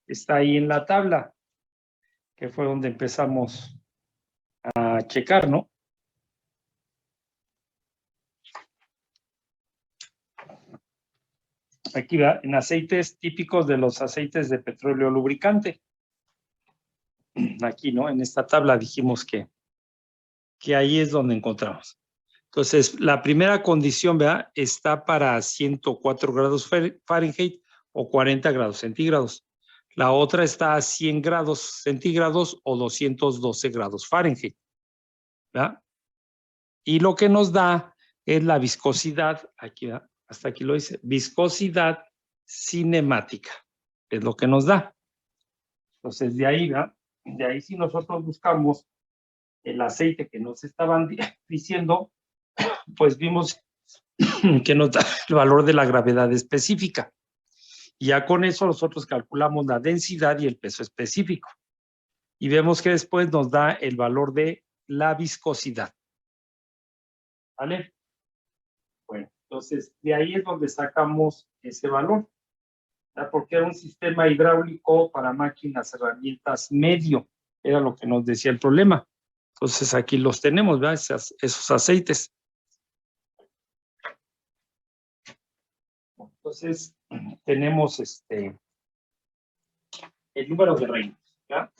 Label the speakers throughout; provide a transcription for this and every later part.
Speaker 1: está ahí en la tabla, que fue donde empezamos a checar, ¿no? Aquí va, en aceites típicos de los aceites de petróleo lubricante. Aquí, ¿no? En esta tabla dijimos que ahí es donde encontramos. Entonces, la primera condición, ¿verdad? Está para 104 grados Fahrenheit o 40 grados centígrados. La otra está a 100 grados centígrados o 212 grados Fahrenheit, ¿verdad? Y lo que nos da es la viscosidad, aquí, hasta aquí lo dice, viscosidad cinemática, es lo que nos da. Entonces, de ahí, ¿verdad? De ahí si nosotros buscamos el aceite que nos estaban diciendo, pues vimos que nos da el valor de la gravedad específica. Y ya con eso nosotros calculamos la densidad y el peso específico. Y vemos que después nos da el valor de la viscosidad. ¿Vale? Bueno, entonces de ahí es donde sacamos ese valor. ¿Ya? Porque era un sistema hidráulico para máquinas, herramientas medio. Era lo que nos decía el problema. Entonces aquí los tenemos, ¿verdad? Esos aceites. Entonces tenemos el número de reinos, ¿ya?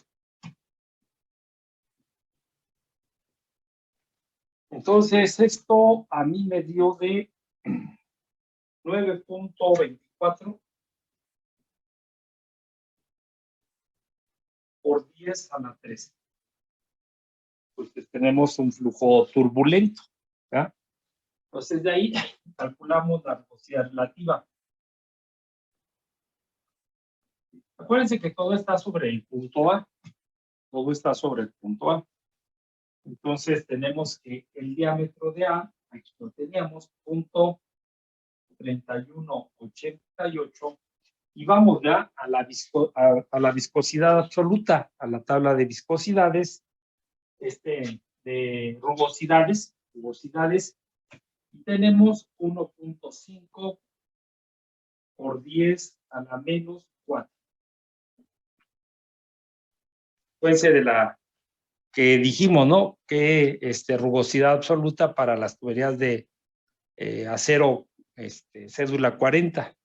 Speaker 1: Entonces esto a mí me dio de 9.24 por 10 a la 13. Pues tenemos un flujo turbulento, ¿ya? Entonces de ahí calculamos la velocidad relativa. Acuérdense que todo está sobre el punto A. Todo está sobre el punto A. Entonces tenemos que el diámetro de A, aquí lo teníamos, punto 3188, y vamos ya a la viscosidad absoluta, a la tabla de viscosidades, de rugosidades, y tenemos 1.5 por 10 a la menos 4. Puede de la que dijimos, ¿no? Que rugosidad absoluta para las tuberías de acero cédula 40,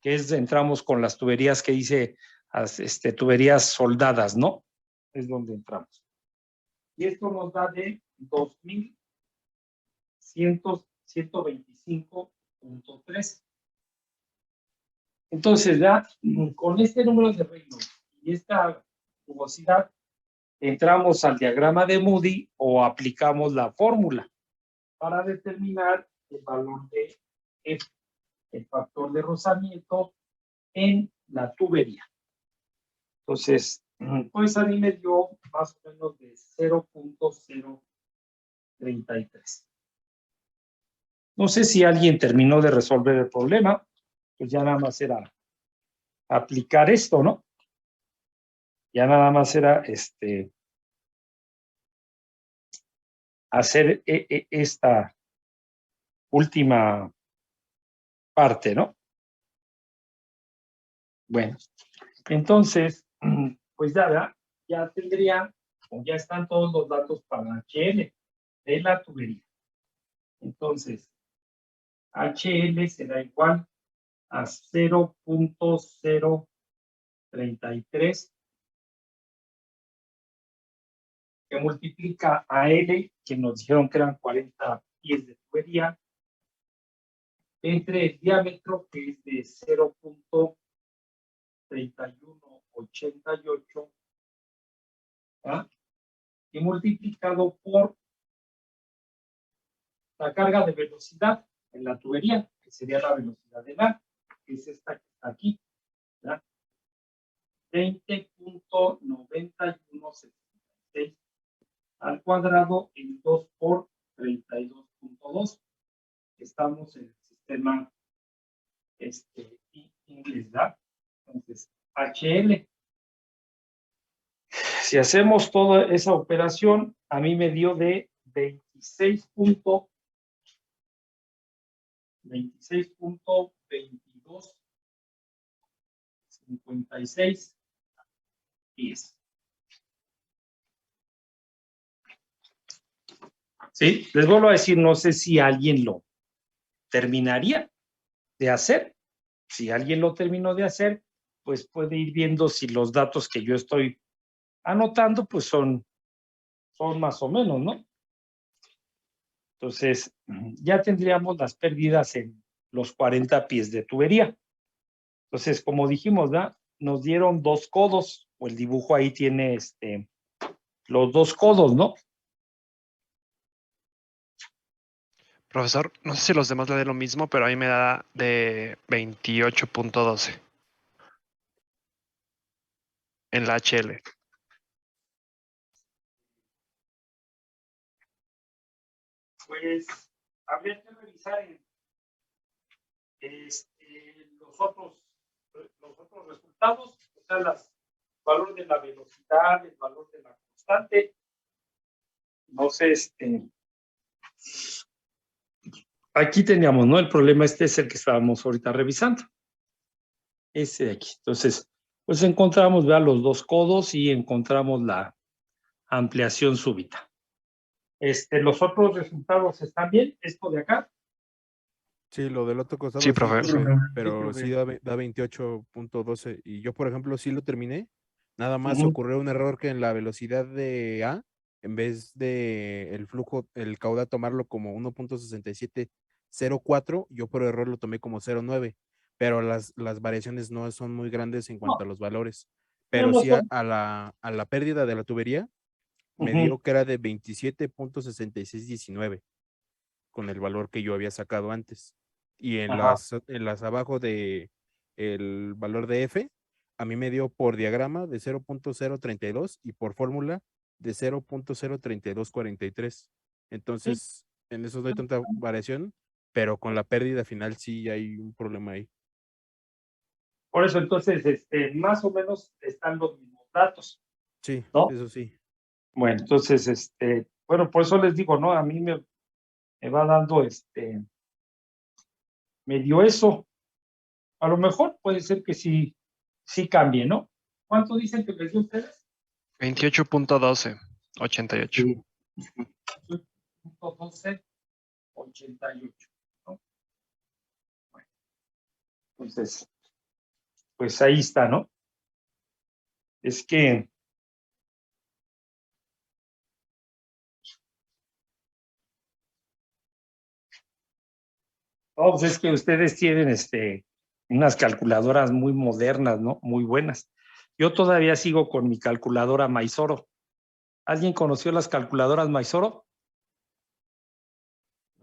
Speaker 1: que entramos con las tuberías que dice tuberías soldadas, ¿no? Es donde entramos. Y esto nos da de 2125.3. Entonces, ya con este número de Reynolds y esta rugosidad, entramos al diagrama de Moody o aplicamos la fórmula para determinar el valor de F, el factor de rozamiento en la tubería. Entonces, pues a mí me dio más o menos de 0.033. No sé si alguien terminó de resolver el problema, pues ya nada más era aplicar esto, ¿no? Ya nada más era hacer esta última parte, ¿no? Bueno, entonces, pues ya tendría, o ya están todos los datos para HL de la tubería. Entonces, HL será igual a 0.033 que multiplica a L, que nos dijeron que eran 40 pies de tubería, entre el diámetro, que es de 0.3188, y multiplicado por la carga de velocidad en la tubería, que sería la velocidad de la, que es esta que está aquí, 20.9176 al cuadrado en 2 por 32.2. Estamos en el sistema inglés, ¿verdad? Entonces, HL. Si hacemos toda esa operación, a mí me dio de 26.22 56 pies. Sí, les vuelvo a decir, no sé si alguien lo terminaría de hacer. Si alguien lo terminó de hacer, pues puede ir viendo si los datos que yo estoy anotando, pues son más o menos, ¿no? Entonces, ya tendríamos las pérdidas en los 40 pies de tubería. Entonces, como dijimos, ¿verdad? Nos dieron 2 codos, o el dibujo ahí tiene los 2 codos, ¿no?
Speaker 2: Profesor, no sé si los demás le den lo mismo, pero a mí me da de 28.12 en la HL.
Speaker 1: Pues habría que revisar los otros resultados, o sea, el valor de la velocidad, el valor de la constante. No sé, aquí teníamos, ¿no? El problema es el que estábamos ahorita revisando. Ese de aquí. Entonces, pues encontramos, vean, los 2 codos y encontramos la ampliación súbita. Los otros resultados están bien, esto de acá.
Speaker 3: Sí, lo del otro costado
Speaker 2: Sí,
Speaker 3: sí,
Speaker 2: profe.
Speaker 3: profe,
Speaker 1: Sí,
Speaker 3: pero
Speaker 1: profe.
Speaker 3: sí da 28.12. Y yo, por ejemplo, sí lo terminé. Nada más
Speaker 1: Ujú.
Speaker 3: ocurrió un error que en la velocidad de A, en vez de el flujo, el caudal tomarlo como 1.6704, yo por error lo tomé como 0.9, pero las variaciones no son muy grandes en cuanto a
Speaker 1: No,
Speaker 3: los valores.
Speaker 1: no,
Speaker 3: Pero
Speaker 1: no
Speaker 3: sí a,
Speaker 1: son.
Speaker 3: a la, a la pérdida de la tubería me dio
Speaker 1: Ujú.
Speaker 3: que era de 27.6619 con el valor que yo había sacado antes. Y
Speaker 1: Ajá.
Speaker 3: en las abajo de el valor de F, a mí me dio por diagrama de 0.032 y por fórmula de 0.03243.
Speaker 1: Sí.
Speaker 3: Entonces, en eso no hay tanta variación, pero con la pérdida final sí hay un problema ahí.
Speaker 1: Por eso, entonces, más o menos están los mismos datos,
Speaker 3: Sí,
Speaker 1: ¿no?
Speaker 3: eso sí.
Speaker 1: Bueno, entonces, bueno, por eso les digo, ¿no? A mí me va dando, me dio eso. A lo mejor puede ser que sí cambie, ¿no? ¿Cuánto dicen que les dio a ustedes?
Speaker 2: 28.12, 88.
Speaker 1: Sí. 12, 88, ¿no? Bueno, entonces, pues ahí está, ¿no? Es que, oh, pues es que ustedes tienen, unas calculadoras muy modernas, ¿no? Muy buenas. Yo todavía sigo con mi calculadora Maizoro. ¿Alguien conoció las calculadoras Maizoro?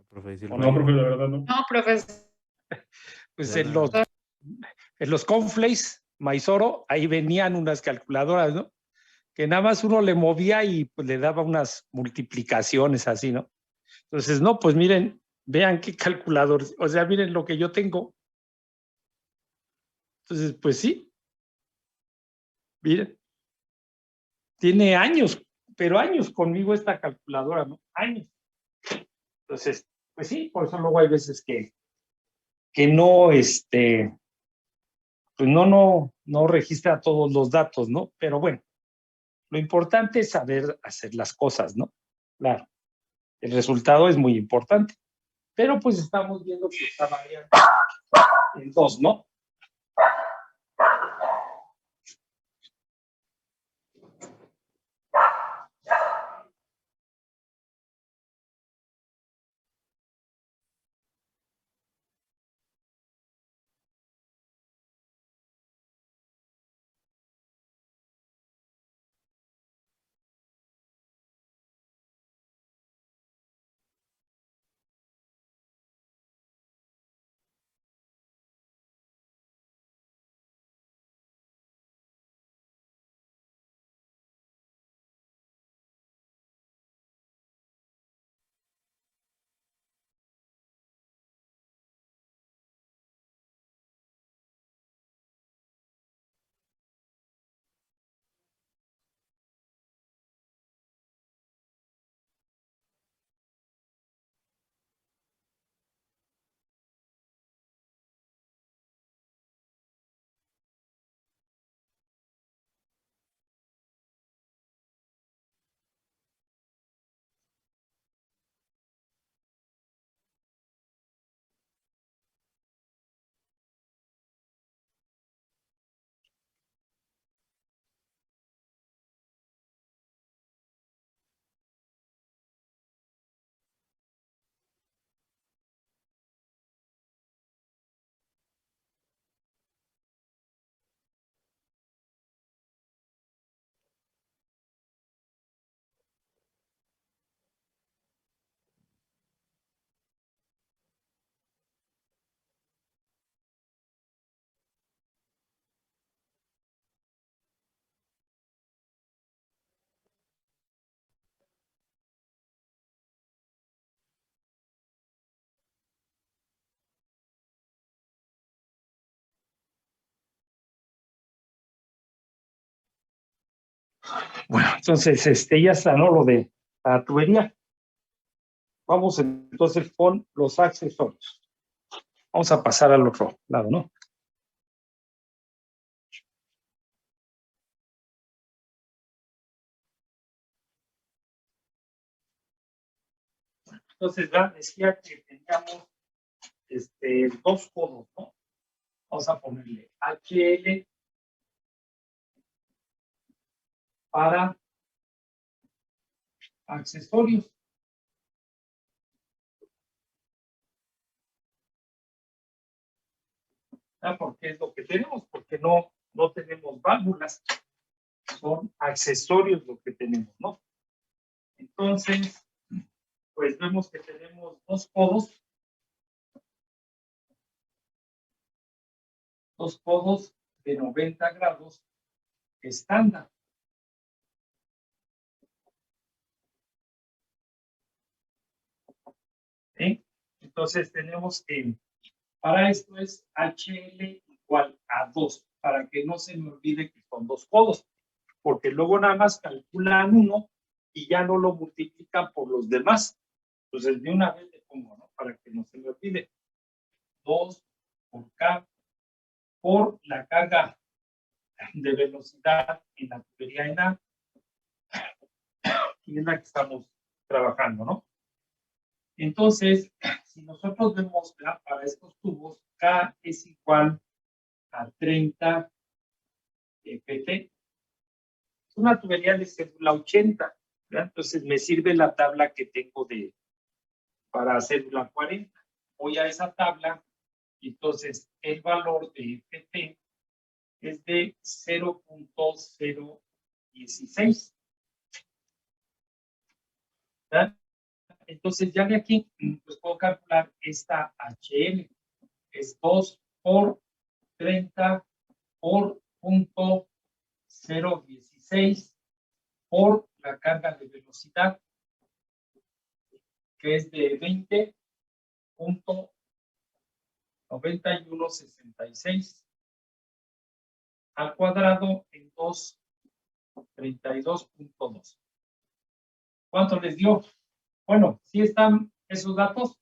Speaker 3: Profe, decir
Speaker 1: ¿O
Speaker 3: no.
Speaker 1: no?
Speaker 4: No, profe, la verdad no.
Speaker 5: No, profesor.
Speaker 1: Pues
Speaker 3: Suena-
Speaker 1: en los Conflays Maizoro, ahí venían unas calculadoras, ¿no? Que nada más uno le movía y pues le daba unas multiplicaciones así, ¿no? Entonces, no, pues miren, vean qué calculador, o sea, miren lo que yo tengo. Entonces, pues sí, miren, tiene años, pero años conmigo esta calculadora, ¿no? Años. Entonces, pues sí, por eso luego hay veces que no, pues no registra todos los datos, ¿no? Pero bueno, lo importante es saber hacer las cosas, ¿no? Claro, el resultado es muy importante, pero pues estamos viendo que está variando en 2, ¿no? Bueno, entonces, ya está, ¿no? Lo de la tubería. Vamos entonces con los accesorios. Vamos a pasar al otro lado, ¿no? Entonces, ya decía que teníamos dos codos, ¿no? Vamos a ponerle HL para accesorios. Porque es lo que tenemos, porque no tenemos válvulas, son accesorios lo que tenemos, ¿no? Entonces, pues vemos que tenemos dos codos de 90 grados estándar. ¿Sí? Entonces tenemos que, para esto es HL igual a 2, para que no se me olvide que son dos codos, porque luego nada más calculan uno y ya no lo multiplican por los demás. Entonces de una vez le pongo, ¿no? Para que no se me olvide. 2 por K por la carga de velocidad en la tubería en A, y es la que estamos trabajando, ¿no? Entonces, si nosotros vemos para estos tubos, K es igual a 30 PT. Es una tubería de célula 80, ¿verdad? Entonces me sirve la tabla que tengo para célula 40. Voy a esa tabla y entonces el valor de PT es de 0.016. ¿Verdad? Entonces ya de aquí pues puedo calcular esta HL. Es 2 por 30 por 0.016 por la carga de velocidad, que es de 20.9166 al cuadrado en 232.2. ¿Cuánto les dio? Bueno, ¿sí están esos datos?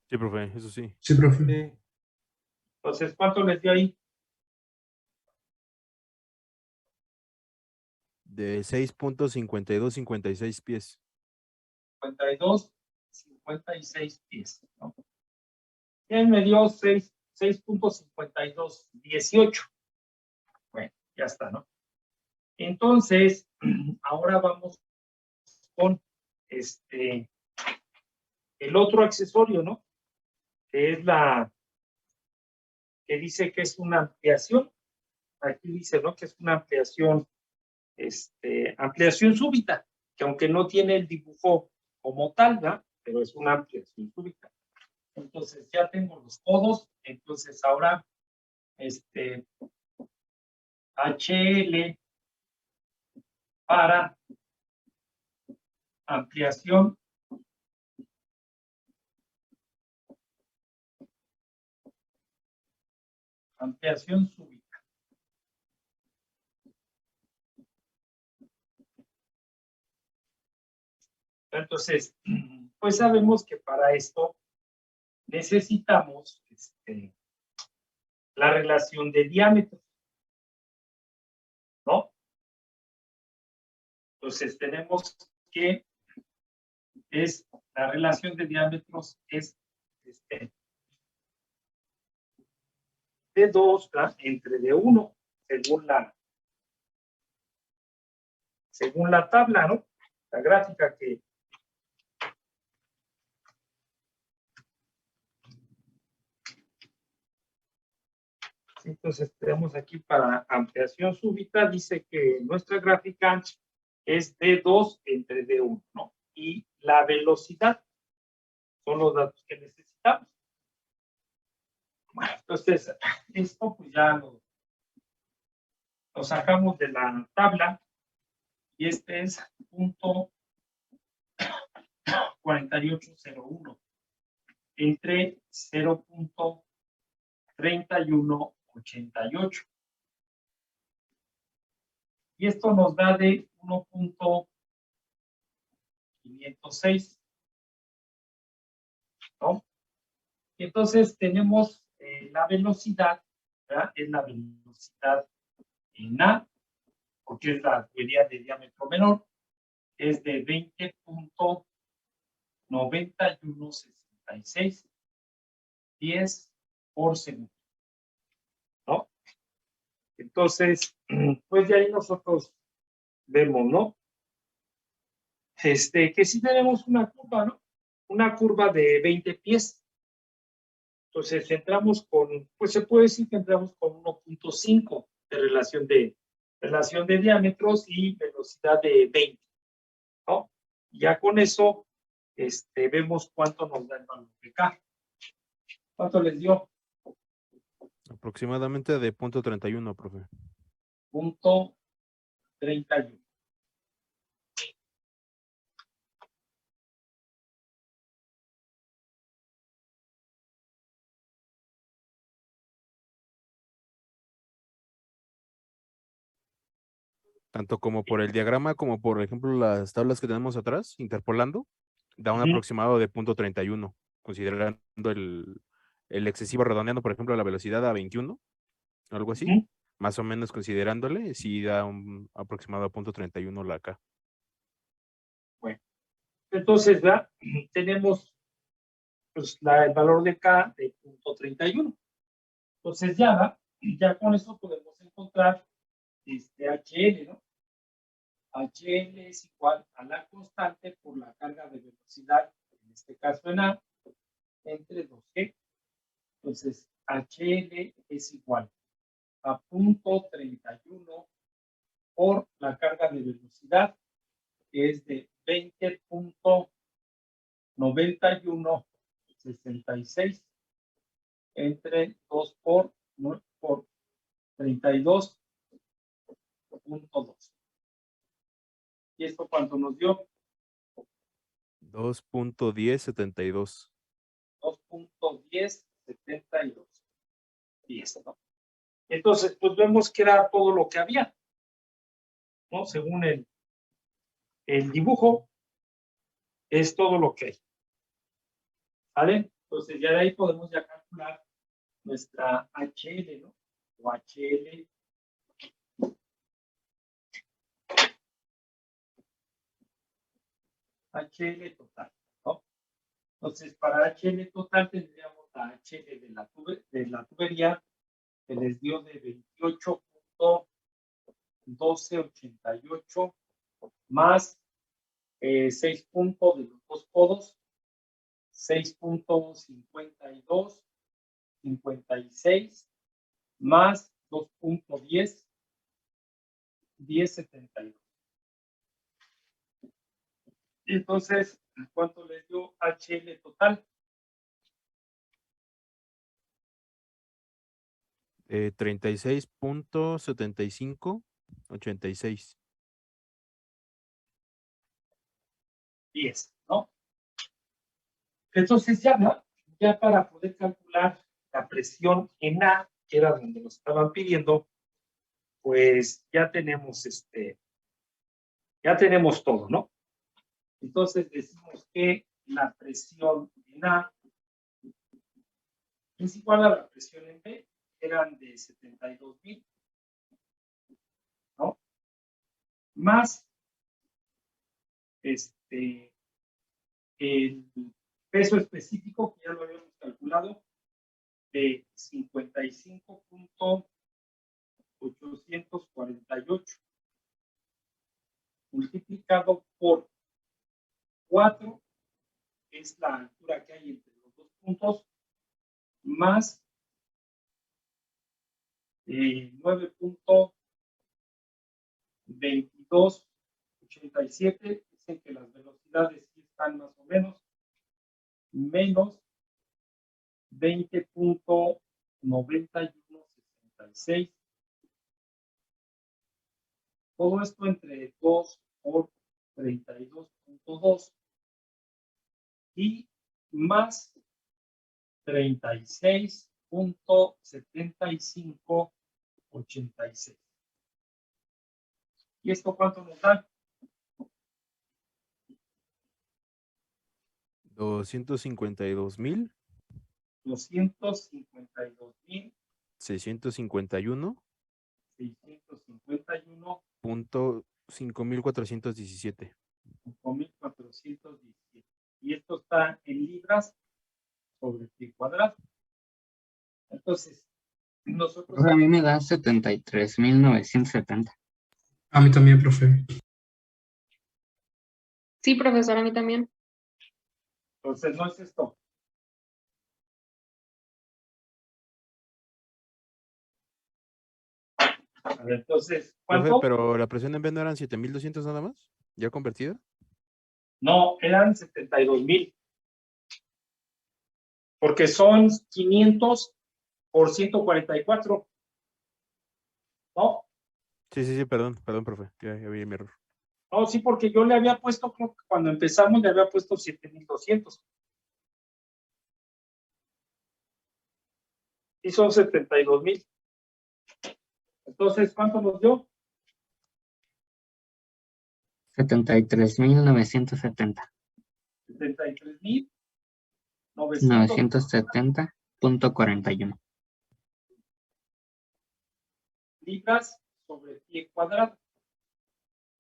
Speaker 3: Sí, profe, eso sí.
Speaker 4: Sí, profe.
Speaker 1: Sí. Entonces, ¿cuánto les dio ahí?
Speaker 3: De 6.5256 pies.
Speaker 1: 52, 56 pies, ¿no? ¿Quién me dio 6.52? 18. Bueno, ya está, ¿no? Entonces, ahora vamos con el otro accesorio, ¿no? Que es que dice que es una ampliación. Aquí dice, ¿no? Que es una ampliación, ampliación súbita, que aunque no tiene el dibujo como tal, ¿verdad? Pero es una ampliación súbita. Entonces ya tengo los codos, entonces ahora HL para ampliación súbita. Entonces, pues sabemos que para esto necesitamos la relación de diámetros, ¿no? Entonces tenemos que la relación de diámetros es D2 entre D1, según la tabla, ¿no? La gráfica que entonces tenemos aquí para ampliación súbita, dice que nuestra gráfica es D2 entre D1, ¿no? Y la velocidad son los datos que necesitamos. Bueno, entonces, esto pues ya lo sacamos de la tabla y este es punto 4801 entre 0.3188. Y esto nos da de 1.506, ¿no? Entonces tenemos la velocidad, ¿verdad? Es la velocidad en A, porque es la tubería de diámetro menor, es de 20.9166 10 por segundo, ¿no? Entonces, pues de ahí nosotros vemos, ¿no? Que si tenemos una curva, ¿no? Una curva de 20 pies. Entonces, entramos con, pues se puede decir que entramos con 1.5 de relación de diámetros y velocidad de 20, ¿no? Ya con eso, vemos cuánto nos da el valor de K. ¿Cuánto les dio?
Speaker 3: Aproximadamente de 0.31, profe.
Speaker 1: 0.31.
Speaker 3: Tanto como por el diagrama, como por ejemplo las tablas que tenemos atrás, interpolando, da un aproximado de 0.31, considerando el excesivo redondeando, por ejemplo, la velocidad a 21, algo así, más o menos considerándole, sí da un aproximado a 0.31 la K.
Speaker 1: Bueno, entonces, ¿verdad? Tenemos pues, el valor de K de 0.31. Entonces, ya con eso podemos encontrar HL, ¿no? HL es igual a la constante por la carga de velocidad, en este caso en A, entre 2G. Entonces, HL es igual a 0.31 por la carga de velocidad, que es de 20.9166 entre 2 por 32.2. ¿Y esto cuánto nos dio?
Speaker 3: 2.1072.
Speaker 1: 2.1072. 10, ¿no? Entonces, pues vemos que era todo lo que había, ¿no? Según el dibujo, es todo lo que hay. ¿Vale? Entonces, ya de ahí podemos ya calcular nuestra HL, ¿no? O HL. HL total, ¿no? Entonces, para HL total tendríamos la HL de la tubería, que les dio de 28.1288 más 6 puntos de los dos codos, 6.52, 56, más 2.10, 10.72. Entonces, ¿cuánto les dio HL total?
Speaker 3: 36.7586.
Speaker 1: 10, ¿no? Entonces, ya para poder calcular la presión en A, que era donde nos estaban pidiendo, pues ya tenemos todo, ¿no? Entonces decimos que la presión en A es igual a la presión en B, eran de 72,000, ¿no? Más el peso específico, que ya lo habíamos calculado, de 55.848 multiplicado por 4, es la altura que hay entre los dos puntos, más 9.2287, dicen que las velocidades sí están más o menos, menos 20.9166. Todo esto entre 2 por 32.2 y más 36.7586. ¿Y esto cuánto nos da?
Speaker 3: 252,000.
Speaker 1: 252,651.
Speaker 3: 651. Punto 5,417.
Speaker 1: 5,417. Y esto está en libras sobre pie cuadrado. Entonces, nosotros...
Speaker 4: Profe, a mí me da 73,970.
Speaker 5: A mí también, profe.
Speaker 6: Sí, profesor, a mí también.
Speaker 1: Entonces, no es esto. A ver, entonces,
Speaker 3: Profe,
Speaker 1: ¿cuánto?
Speaker 3: pero la presión en B no eran 7,200 nada más, ya convertida.
Speaker 1: No, eran 72,000. Porque son 500 por 144. ¿No?
Speaker 3: Sí, perdón, profe, ya vi mi error.
Speaker 1: No, sí, porque yo le había puesto, creo que cuando empezamos le había puesto 7,200. Y son 72,000. Entonces, ¿cuánto nos dio?
Speaker 4: 73,970.
Speaker 1: 73,970
Speaker 4: 970.41.
Speaker 1: libras sobre pie cuadrado.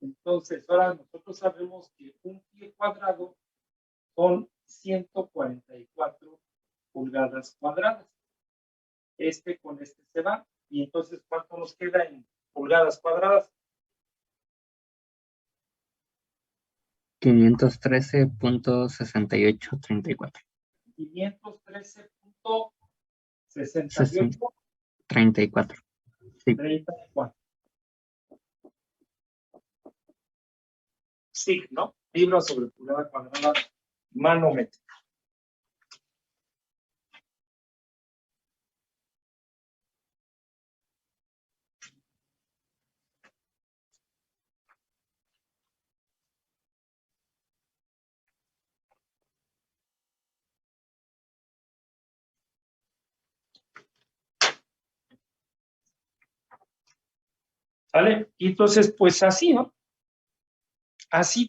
Speaker 1: Entonces, ahora nosotros sabemos que un pie cuadrado son 144 pulgadas cuadradas. Este con este se va. Y entonces, ¿cuánto nos queda en pulgadas cuadradas?
Speaker 4: 513.6834.
Speaker 1: 513.68.
Speaker 4: 34. Sí.
Speaker 1: 34. Sí, ¿no? Libras sobre pulgada cuadrada manómetro. ¿Vale? Y entonces, pues así, ¿no? Así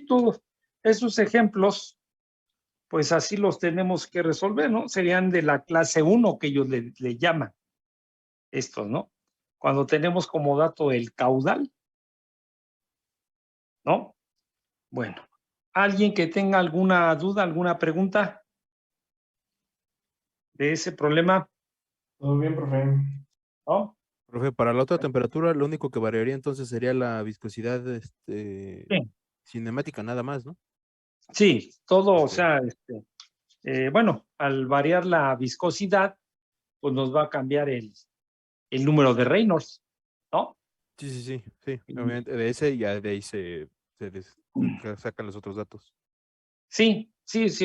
Speaker 1: todos esos ejemplos, pues así los tenemos que resolver, ¿no? Serían de la clase 1 que ellos le llaman estos, ¿no? Cuando tenemos como dato el caudal, ¿no? Bueno, ¿alguien que tenga alguna duda, alguna pregunta de ese problema?
Speaker 5: Todo bien, profe.
Speaker 1: ¿No?
Speaker 3: Profe, para la otra temperatura, lo único que variaría entonces sería la viscosidad
Speaker 1: Sí.
Speaker 3: cinemática nada más, ¿no?
Speaker 1: Sí, todo, o
Speaker 3: Ok.
Speaker 1: sea, bueno, al variar la viscosidad, pues nos va a cambiar el número de Reynolds, ¿no?
Speaker 3: Sí, obviamente, de ese y ya de ahí se sacan los otros datos.
Speaker 1: Sí,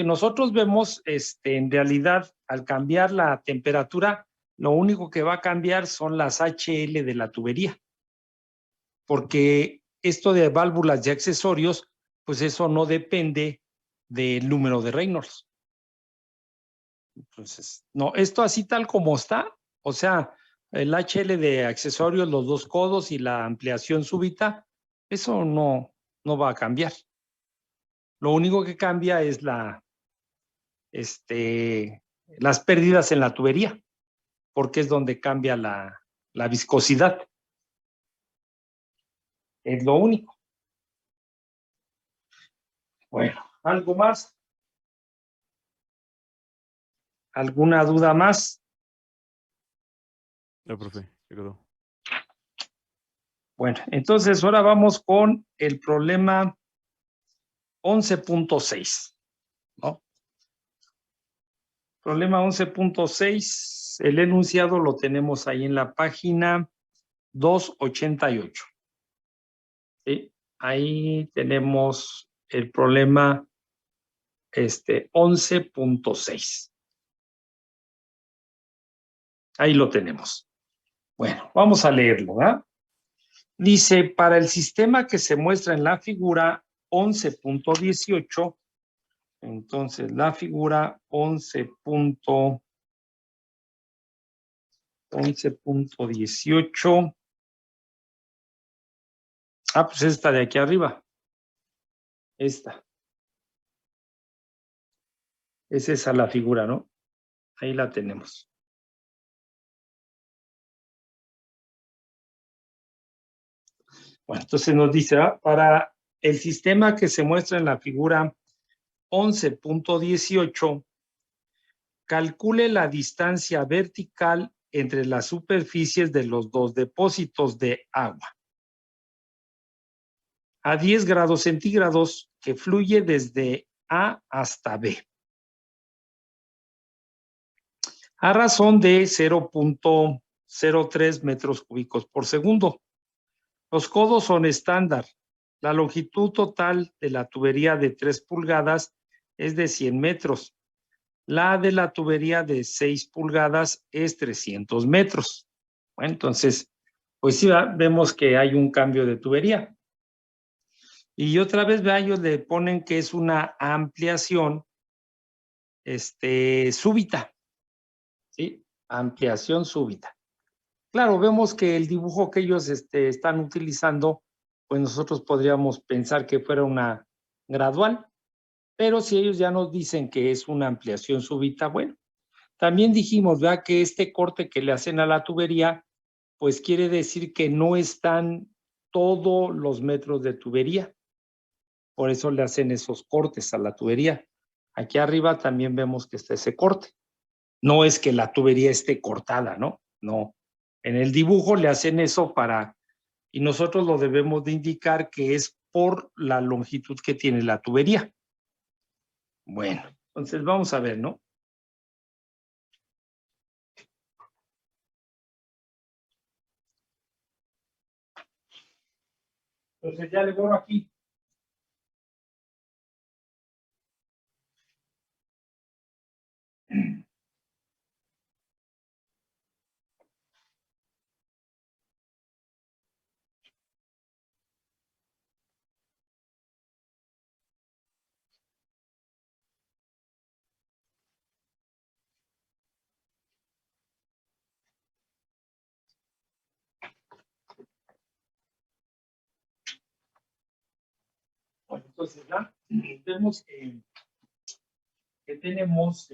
Speaker 1: nosotros vemos, en realidad, al cambiar la temperatura, lo único que va a cambiar son las HL de la tubería, porque esto de válvulas y accesorios, pues eso no depende del número de Reynolds. Entonces, no, esto así tal como está, o sea, el HL de accesorios, los dos codos y la ampliación súbita, eso no va a cambiar. Lo único que cambia es las pérdidas en la tubería, porque es donde cambia la viscosidad. Es lo único. Bueno, ¿algo más? ¿Alguna duda más?
Speaker 3: No, profe, ya quedó.
Speaker 1: Bueno, entonces ahora vamos con el problema 11.6, ¿no? Problema 11.6, el enunciado lo tenemos ahí en la página 288. ¿Sí? Ahí tenemos el problema 11.6. Ahí lo tenemos. Bueno, vamos a leerlo, ¿verdad? Dice, para el sistema que se muestra en la figura 11.18, entonces la figura 11.18 Ah, pues esta de aquí arriba. Esta. Es esa la figura, ¿no? Ahí la tenemos. Bueno, entonces nos dice, para el sistema que se muestra en la figura 11.18, calcule la distancia vertical entre las superficies de los dos depósitos de agua a 10 grados centígrados que fluye desde A hasta B, a razón de 0.03 metros cúbicos por segundo. Los codos son estándar. La longitud total de la tubería de 3 pulgadas es de 100 metros. La de la tubería de 6 pulgadas es 300 metros. Bueno, entonces, pues sí, vemos que hay un cambio de tubería. Y otra vez, ellos le ponen que es una ampliación súbita. ¿Sí? Ampliación súbita. Claro, vemos que el dibujo que ellos están utilizando, pues nosotros podríamos pensar que fuera una gradual, pero si ellos ya nos dicen que es una ampliación súbita, bueno, también dijimos, ¿verdad? Que este corte que le hacen a la tubería, pues quiere decir que no están todos los metros de tubería, por eso le hacen esos cortes a la tubería. Aquí arriba también vemos que está ese corte. No es que la tubería esté cortada, ¿no? No. En el dibujo le hacen eso y nosotros lo debemos de indicar que es por la longitud que tiene la tubería. Bueno, entonces vamos a ver, ¿no? Entonces ya le borro aquí. Bueno, entonces ya vemos que tenemos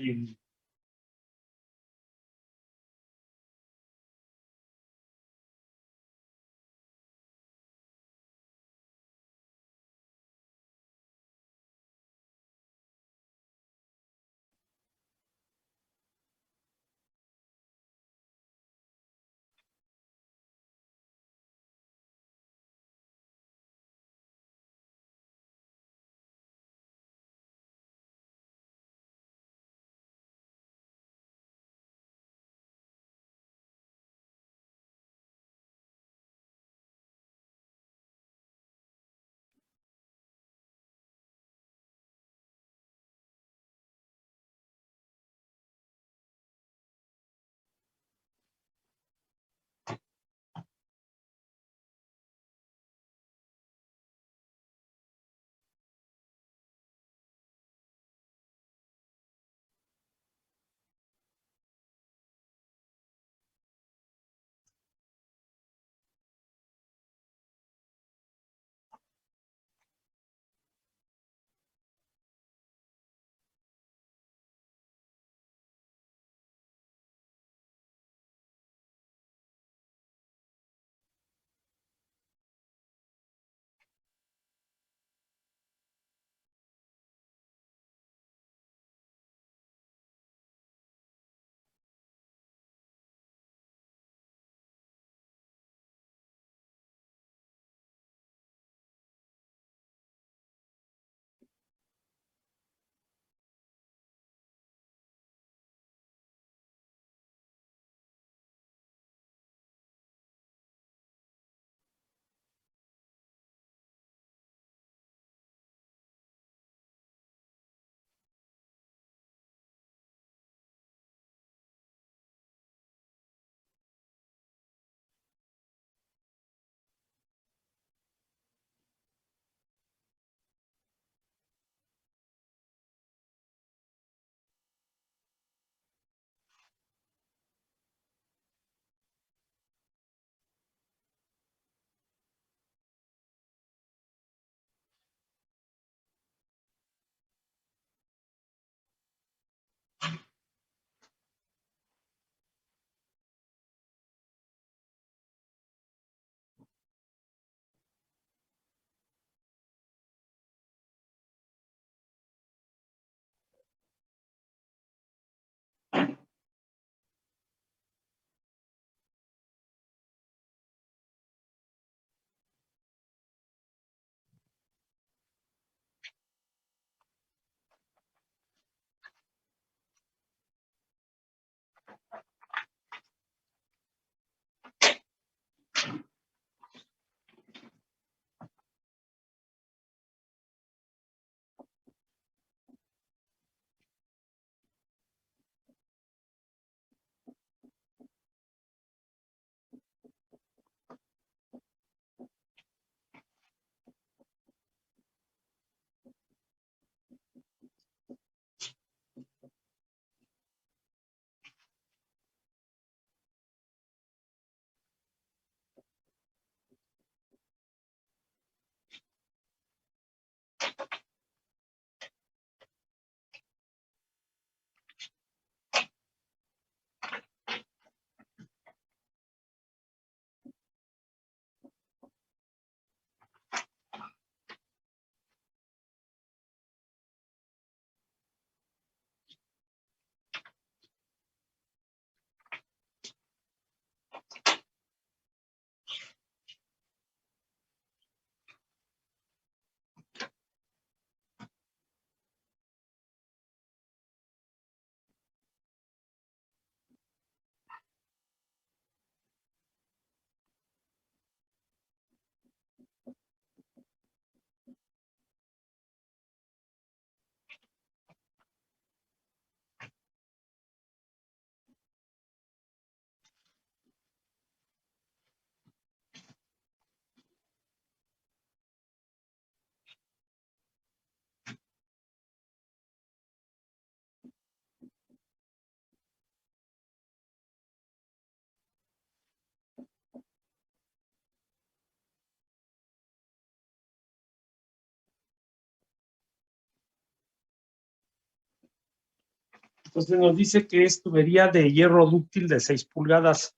Speaker 1: Entonces nos dice que es tubería de hierro dúctil de 6 pulgadas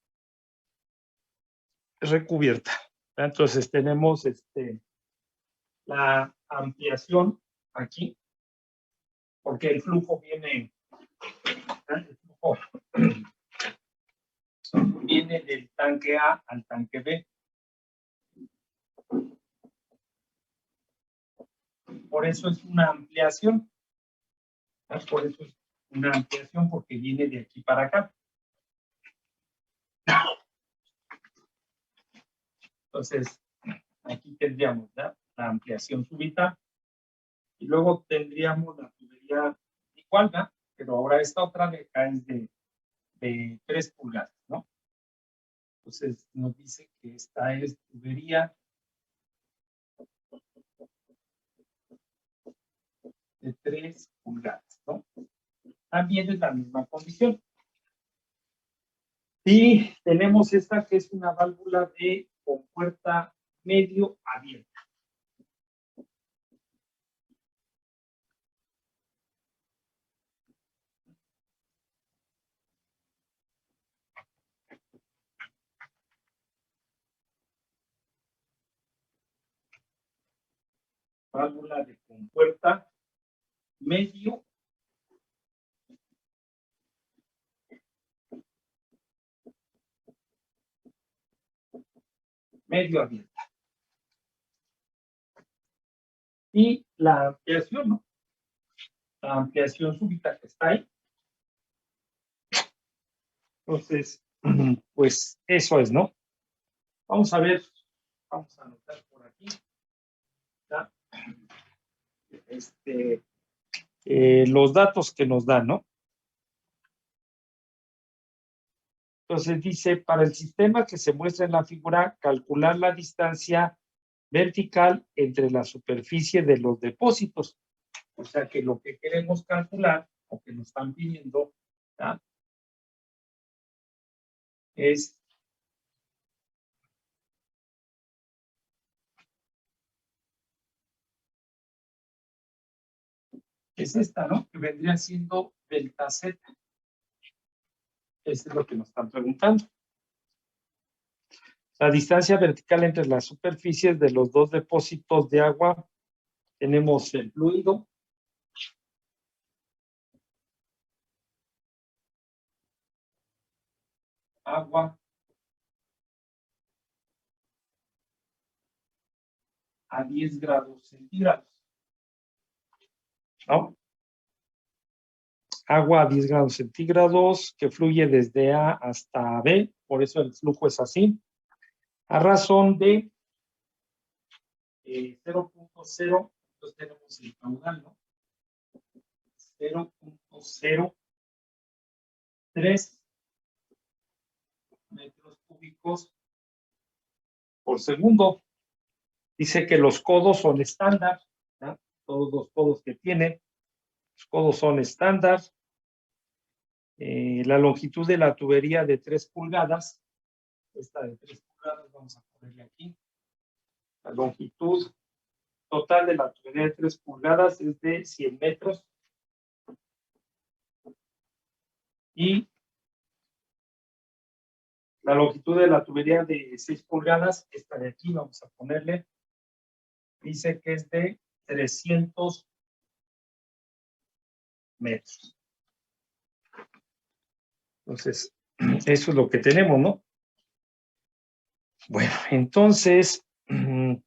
Speaker 1: recubierta. Entonces tenemos la ampliación aquí, porque el flujo viene, viene del tanque A al tanque B. Por eso es una ampliación. Por eso es una ampliación, porque viene de aquí para acá. Entonces, aquí tendríamos, ¿ya?, la ampliación súbita. Y luego tendríamos la tubería igual, ¿no? Pero ahora esta otra de acá es de 3 pulgadas, ¿no? Entonces nos dice que esta es tubería de 3 pulgadas, ¿no? También es la misma condición. Y tenemos esta que es una válvula de compuerta medio abierta. Válvula de compuerta medio abierta. Y la ampliación, ¿no? La ampliación súbita que está ahí. Entonces, pues eso es, ¿no? Vamos a ver, vamos a anotar por aquí. ¿Ya? Los datos que nos dan, ¿no? Entonces dice, para el sistema que se muestra en la figura, calcular la distancia vertical entre la superficie de los depósitos. O sea que lo que queremos calcular, o que nos están pidiendo, ¿ya?, es esta, ¿no? Que vendría siendo delta Z. Eso es lo que nos están preguntando. La distancia vertical entre las superficies de los dos depósitos de agua. Tenemos el fluido. Agua. A 10 grados centígrados. ¿No? Agua a 10 grados centígrados que fluye desde A hasta B. Por eso el flujo es así. A razón de 0.0, entonces tenemos el caudal, ¿no? 0.03 metros cúbicos por segundo. Dice que los codos son estándar, ¿no? Todos los codos que tiene, los codos son estándar. La longitud de la tubería de 3 pulgadas, esta de 3 pulgadas, vamos a ponerle aquí. La longitud total de la tubería de 3 pulgadas es de 100 metros. Y la longitud de la tubería de 6 pulgadas, esta de aquí, vamos a ponerle, dice que es de 300 metros. Entonces, eso es lo que tenemos, ¿no? Bueno, entonces,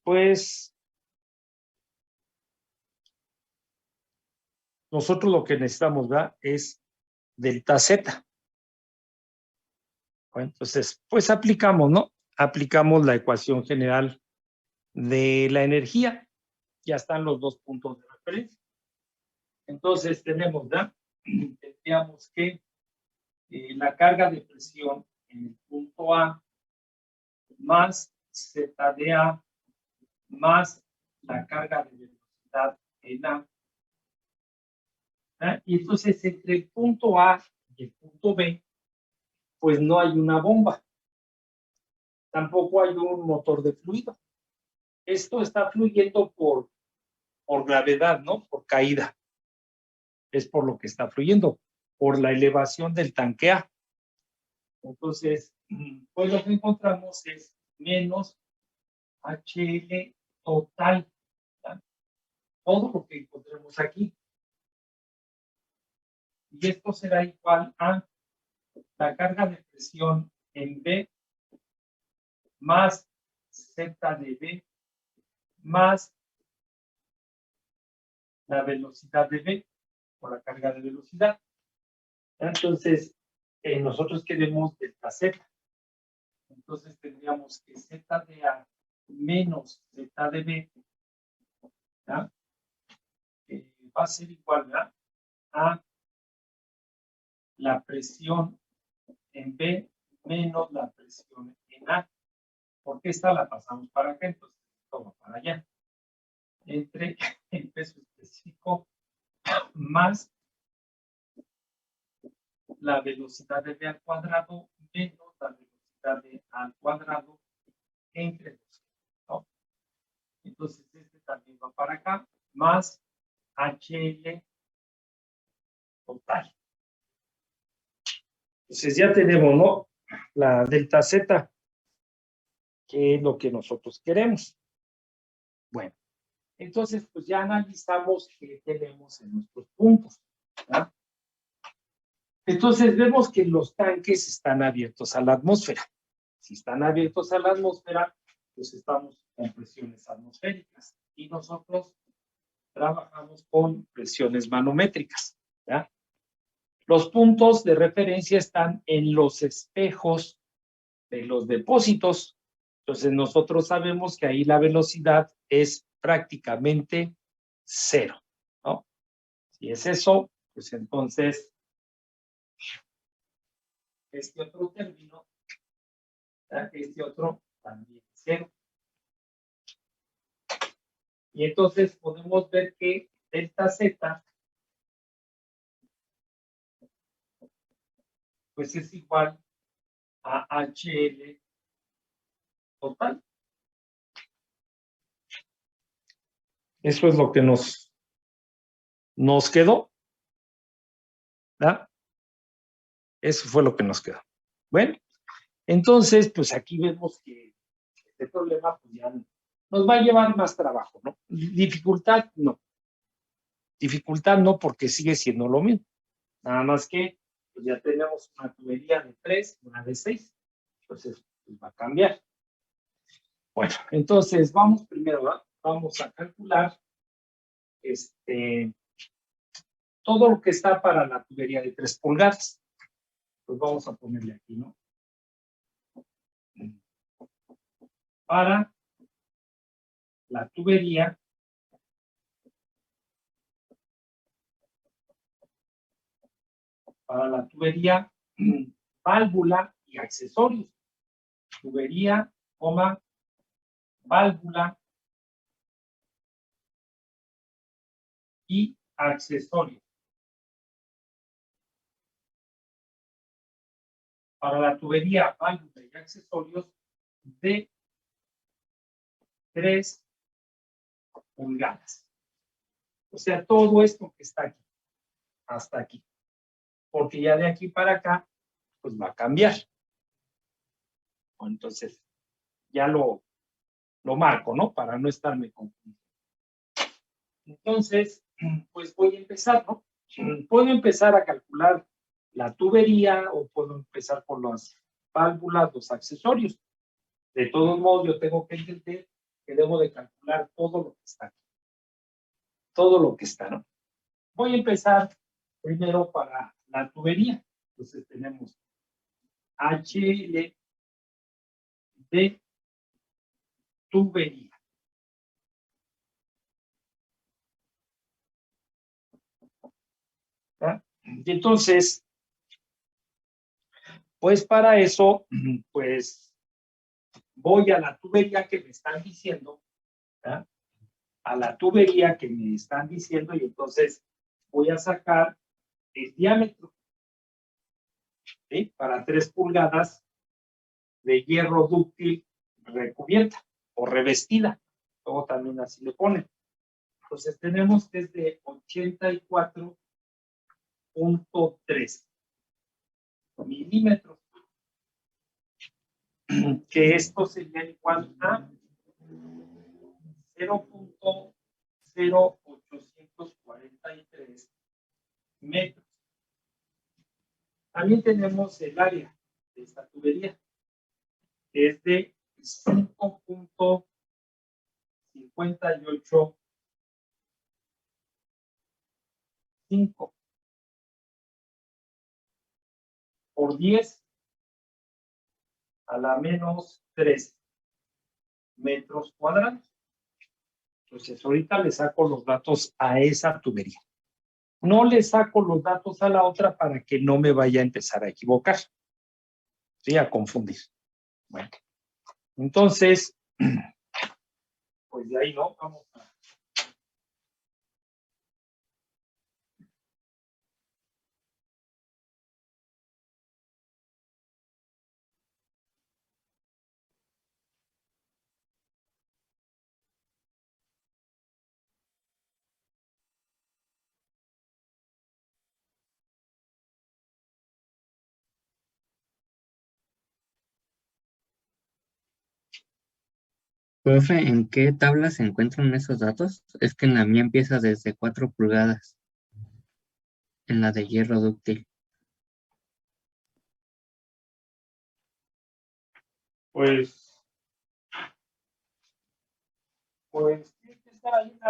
Speaker 1: pues, nosotros lo que necesitamos, ¿verdad?, es delta Z. Bueno, entonces, pues aplicamos, ¿no? Aplicamos la ecuación general de la energía. Ya están los dos puntos de referencia. Entonces, tenemos, ¿verdad? Tendríamos que la carga de presión en el punto A más Z de A más la carga de velocidad en A. Y entonces, entre el punto A y el punto B, pues no hay una bomba. Tampoco hay un motor de fluido. Esto está fluyendo por gravedad, ¿no? Por caída. Es por lo que está fluyendo. por la elevación del tanque A. Entonces, pues lo que encontramos es menos HL total. ¿Ya? Todo lo que encontremos aquí. Y esto será igual a la carga de presión en B más Z de B más la velocidad de B por la carga de velocidad. Entonces, nosotros queremos delta Z. Entonces tendríamos que Z de A menos Z de B, ¿ya? Va a ser igual, ¿verdad?, a la presión en B menos la presión en A. Porque esta la pasamos para acá, entonces toma para allá. Entre el peso específico más la velocidad de B al cuadrado menos la velocidad de A al cuadrado entre dos, ¿no? Entonces este también va para acá, más HL total. Entonces ya tenemos, ¿no?, la delta Z, que es lo que nosotros queremos. Bueno, entonces pues ya analizamos qué tenemos en nuestros puntos, ¿verdad? Entonces vemos que los tanques están abiertos a la atmósfera. Si están abiertos a la atmósfera, pues estamos con presiones atmosféricas y nosotros trabajamos con presiones manométricas, ¿ya? Los puntos de referencia están en los espejos de los depósitos. Entonces nosotros sabemos que ahí la velocidad es prácticamente cero, ¿no? Si es eso, pues entonces este otro término, este otro también es cero. Y entonces podemos ver que delta Z pues es igual a HL total. Eso es lo que nos quedó, ¿verdad? Eso fue lo que nos quedó. Bueno, entonces, pues aquí vemos que este problema pues ya nos va a llevar más trabajo, ¿no? Dificultad, no. Dificultad no, porque sigue siendo lo mismo. Nada más que pues ya tenemos una tubería de 3, una de 6. Entonces, pues va a cambiar. Bueno, entonces vamos primero, ¿verdad? Vamos a calcular todo lo que está para la tubería de 3 pulgadas. Pues vamos a ponerle aquí, ¿no? Para la tubería válvula y accesorios. Tubería, válvula y accesorios. Para la tubería, válvula y accesorios de 3 pulgadas. O sea, todo esto que está aquí, hasta aquí. Porque ya de aquí para acá, pues va a cambiar. Bueno, entonces, ya lo marco, ¿no? Para no estarme confundiendo. Entonces, pues voy a empezar, ¿no? Puedo empezar a calcular la tubería o puedo empezar por las válvulas, los accesorios. De todos modos, yo tengo que entender que debo de calcular todo lo que está aquí. Todo lo que está, ¿no? Voy a empezar primero para la tubería. Entonces tenemos HL de tubería. ¿Ya? Y entonces, pues para eso, pues voy a la tubería que me están diciendo, ¿ya? A la tubería que me están diciendo y entonces voy a sacar el diámetro, ¿sí? Para 3 pulgadas de hierro dúctil recubierta o revestida. Luego también así le ponen. Entonces tenemos que es de 84 0.3 milímetros. Que esto sería igual a 0.0843 metros. También tenemos el área de esta tubería, que es de 5.585 por 10 a la menos 3 metros cuadrados. Entonces, ahorita le saco los datos a esa tubería. No le saco los datos a la otra para que no me vaya a empezar a equivocar. ¿Sí? A confundir. Bueno. Entonces, pues de ahí no, vamos a...
Speaker 4: Profe, ¿en qué tabla se encuentran esos datos? Es que en la mía empieza desde 4 pulgadas, en la de hierro dúctil.
Speaker 1: Pues tiene que estar ahí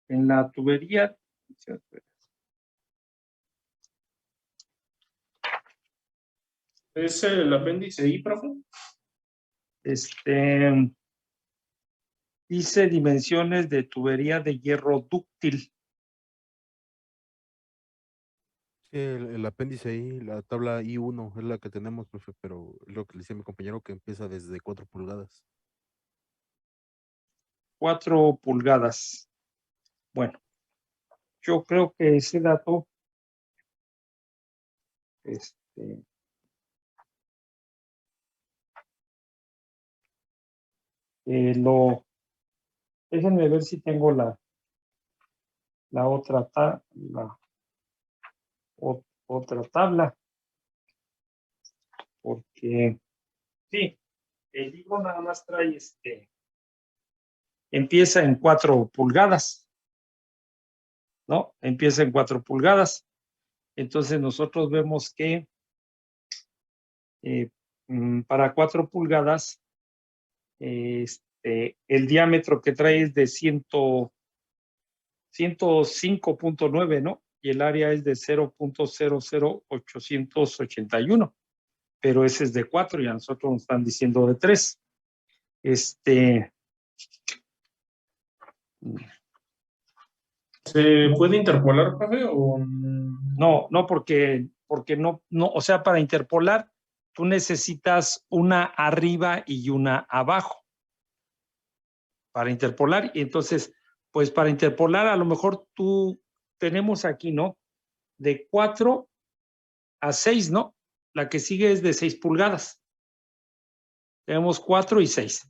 Speaker 1: en la tubería.
Speaker 5: ¿Es el apéndice I, profe?
Speaker 1: Dice dimensiones de tubería de hierro dúctil.
Speaker 3: Sí, el apéndice ahí, la tabla I1 es la que tenemos, profe, pero es lo que le decía mi compañero que empieza desde 4 pulgadas.
Speaker 1: 4 pulgadas. Bueno, yo creo que ese dato, déjenme ver si tengo la otra otra tabla, porque sí, el libro nada más trae empieza en 4 pulgadas, ¿no? Empieza en 4 pulgadas. Entonces nosotros vemos que para 4 pulgadas, el diámetro que trae es de 105.9, ¿no? Y el área es de 0.00881, pero ese es de 4 y a nosotros nos están diciendo de 3.
Speaker 5: ¿Se puede interpolar, profe? O...
Speaker 1: No, porque no, o sea, para interpolar, tú necesitas una arriba y una abajo. Para interpolar, y entonces, pues para interpolar, a lo mejor tenemos aquí, ¿no? De 4 a 6, ¿no? La que sigue es de 6 pulgadas. Tenemos 4 y 6.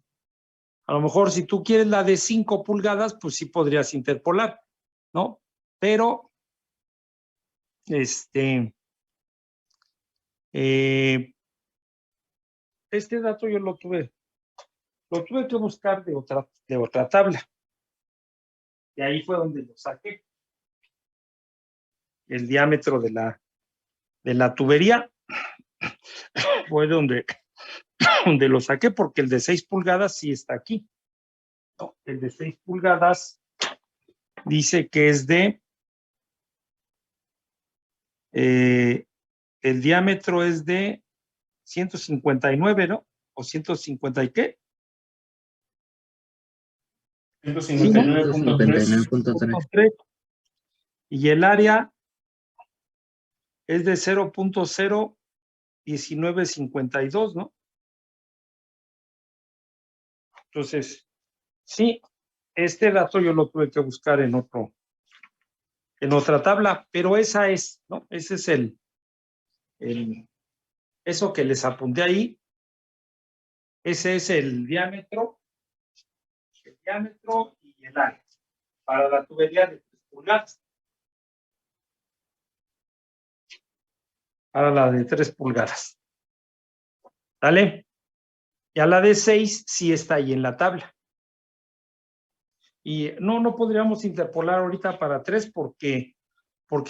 Speaker 1: A lo mejor si tú quieres la de 5 pulgadas, pues sí podrías interpolar, ¿no? Pero, este dato yo lo tuve que buscar de otra tabla. Y ahí fue donde lo saqué. El diámetro de la tubería fue donde lo saqué, porque el de 6 pulgadas sí está aquí. No, el de 6 pulgadas dice que es el diámetro es de 159, ¿no? O 150 y qué.
Speaker 5: 159.3.
Speaker 4: 179.3.
Speaker 1: Y el área es de 0.01952, ¿no? Entonces, sí, este dato yo lo tuve que buscar en otra tabla, pero esa es, ¿no? Ese es eso que les apunté ahí, Ese es el diámetro y el área para la tubería de 3 pulgadas. Para la de 3 pulgadas. ¿Vale? Y a la de 6 sí está ahí en la tabla. Y no podríamos interpolar ahorita para 3 porque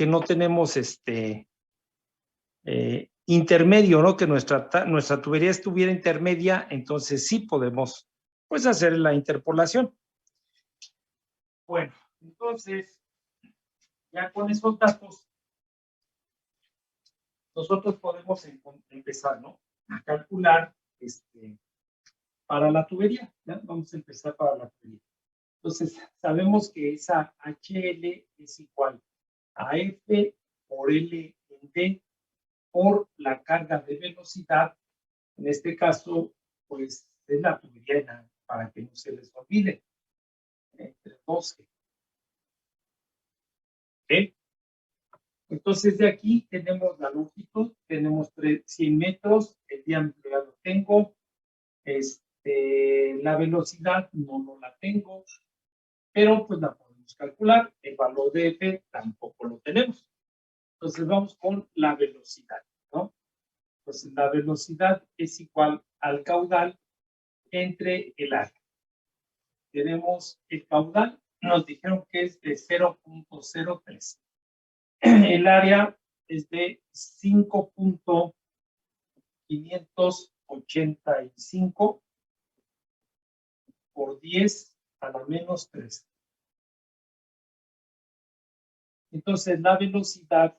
Speaker 1: no tenemos intermedio, ¿no? Que nuestra tubería estuviera intermedia, entonces sí podemos, pues, hacer la interpolación. Bueno, entonces, ya con esos datos, nosotros podemos empezar, ¿no? A calcular para la tubería, ¿ya? Vamos a empezar para la tubería. Entonces, sabemos que esa HL es igual a F por L en D por la carga de velocidad. En este caso, pues, es la tubería, para que no se les olvide, entre 12. ¿Ok? Entonces, de aquí tenemos la longitud, tenemos 100 metros, el diámetro ya lo tengo, la velocidad no la tengo, pero pues la podemos calcular. El valor de F tampoco lo tenemos. Entonces vamos con la velocidad, ¿no? Pues la velocidad es igual al caudal entre el área. Tenemos el caudal, nos dijeron que es de 0.03. El área es de 5.585 por 10 a la menos 3. Entonces, la velocidad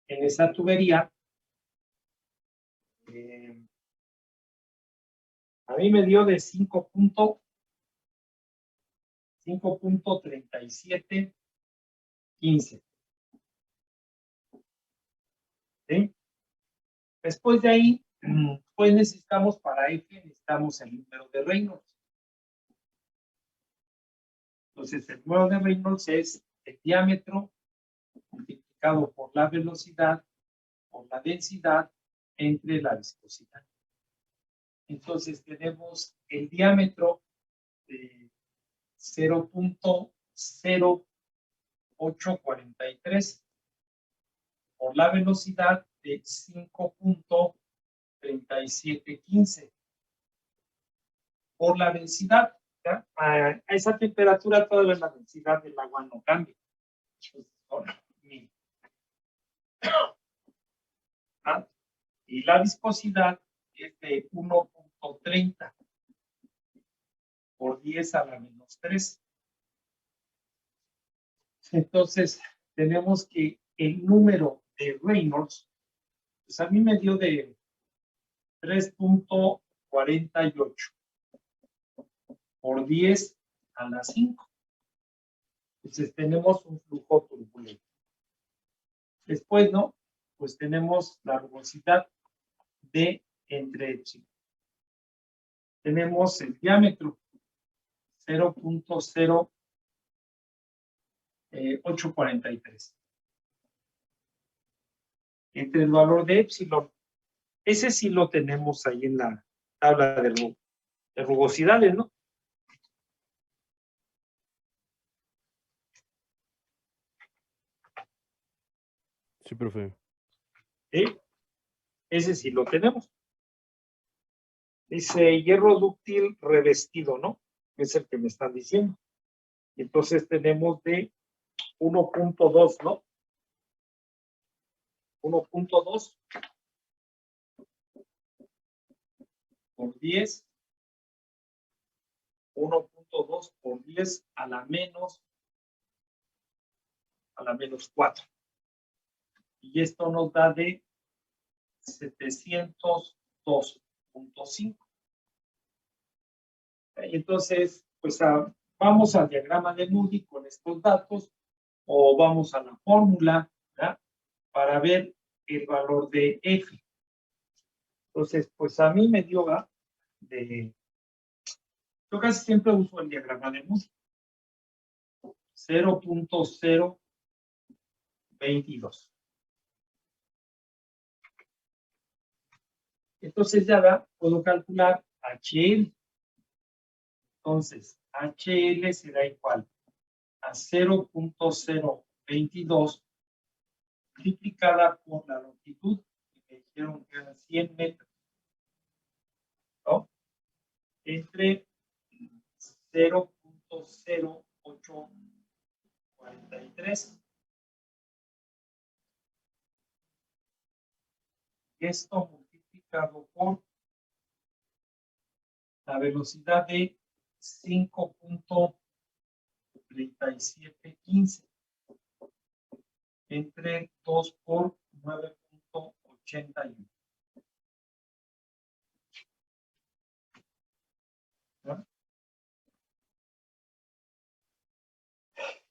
Speaker 1: en esa tubería, a mí me dio de 5.3715. ¿Sí? Después de ahí, pues necesitamos para F, necesitamos el número de Reynolds. Entonces, el número de Reynolds es el diámetro multiplicado por la velocidad, por la densidad, entre la viscosidad. Entonces, tenemos el diámetro de 0.0843 por la velocidad de 5.3715 por la densidad. ¿Ya? A esa temperatura todavía la densidad del agua no cambia. Y la viscosidad es de 1.30 por 10 a la menos 3. Entonces, tenemos que el número de Reynolds, pues a mí me dio de 3.48 por 10 a la 5. Entonces, tenemos un flujo turbulento. Después, ¿no? Pues tenemos la rugosidad de entre epsilon. Tenemos el diámetro 0.0843. Entre el valor de epsilon, ese sí lo tenemos ahí en la tabla de rugosidades, ¿no?
Speaker 3: Sí, profe.
Speaker 1: ¿Sí? Ese sí lo tenemos. Dice hierro dúctil revestido, ¿no? Es el que me están diciendo. Entonces tenemos de 1.2, ¿no? 1.2 por 10. 1.2 por 10 a la menos 4. Y esto nos da de 702.5. Entonces, pues vamos al diagrama de Moody con estos datos, o vamos a la fórmula, ¿verdad? Para ver el valor de F. Entonces, pues a mí me dio yo casi siempre uso el diagrama de Moody. 0.022. Entonces ya puedo calcular HL. Entonces, HL será igual a 0.022 multiplicada por la longitud, que me dijeron que eran 100 metros, ¿no? Entre 0.0843. Y esto multiplicado por la velocidad de 5.3715 entre 2 por 9.81. ¿No?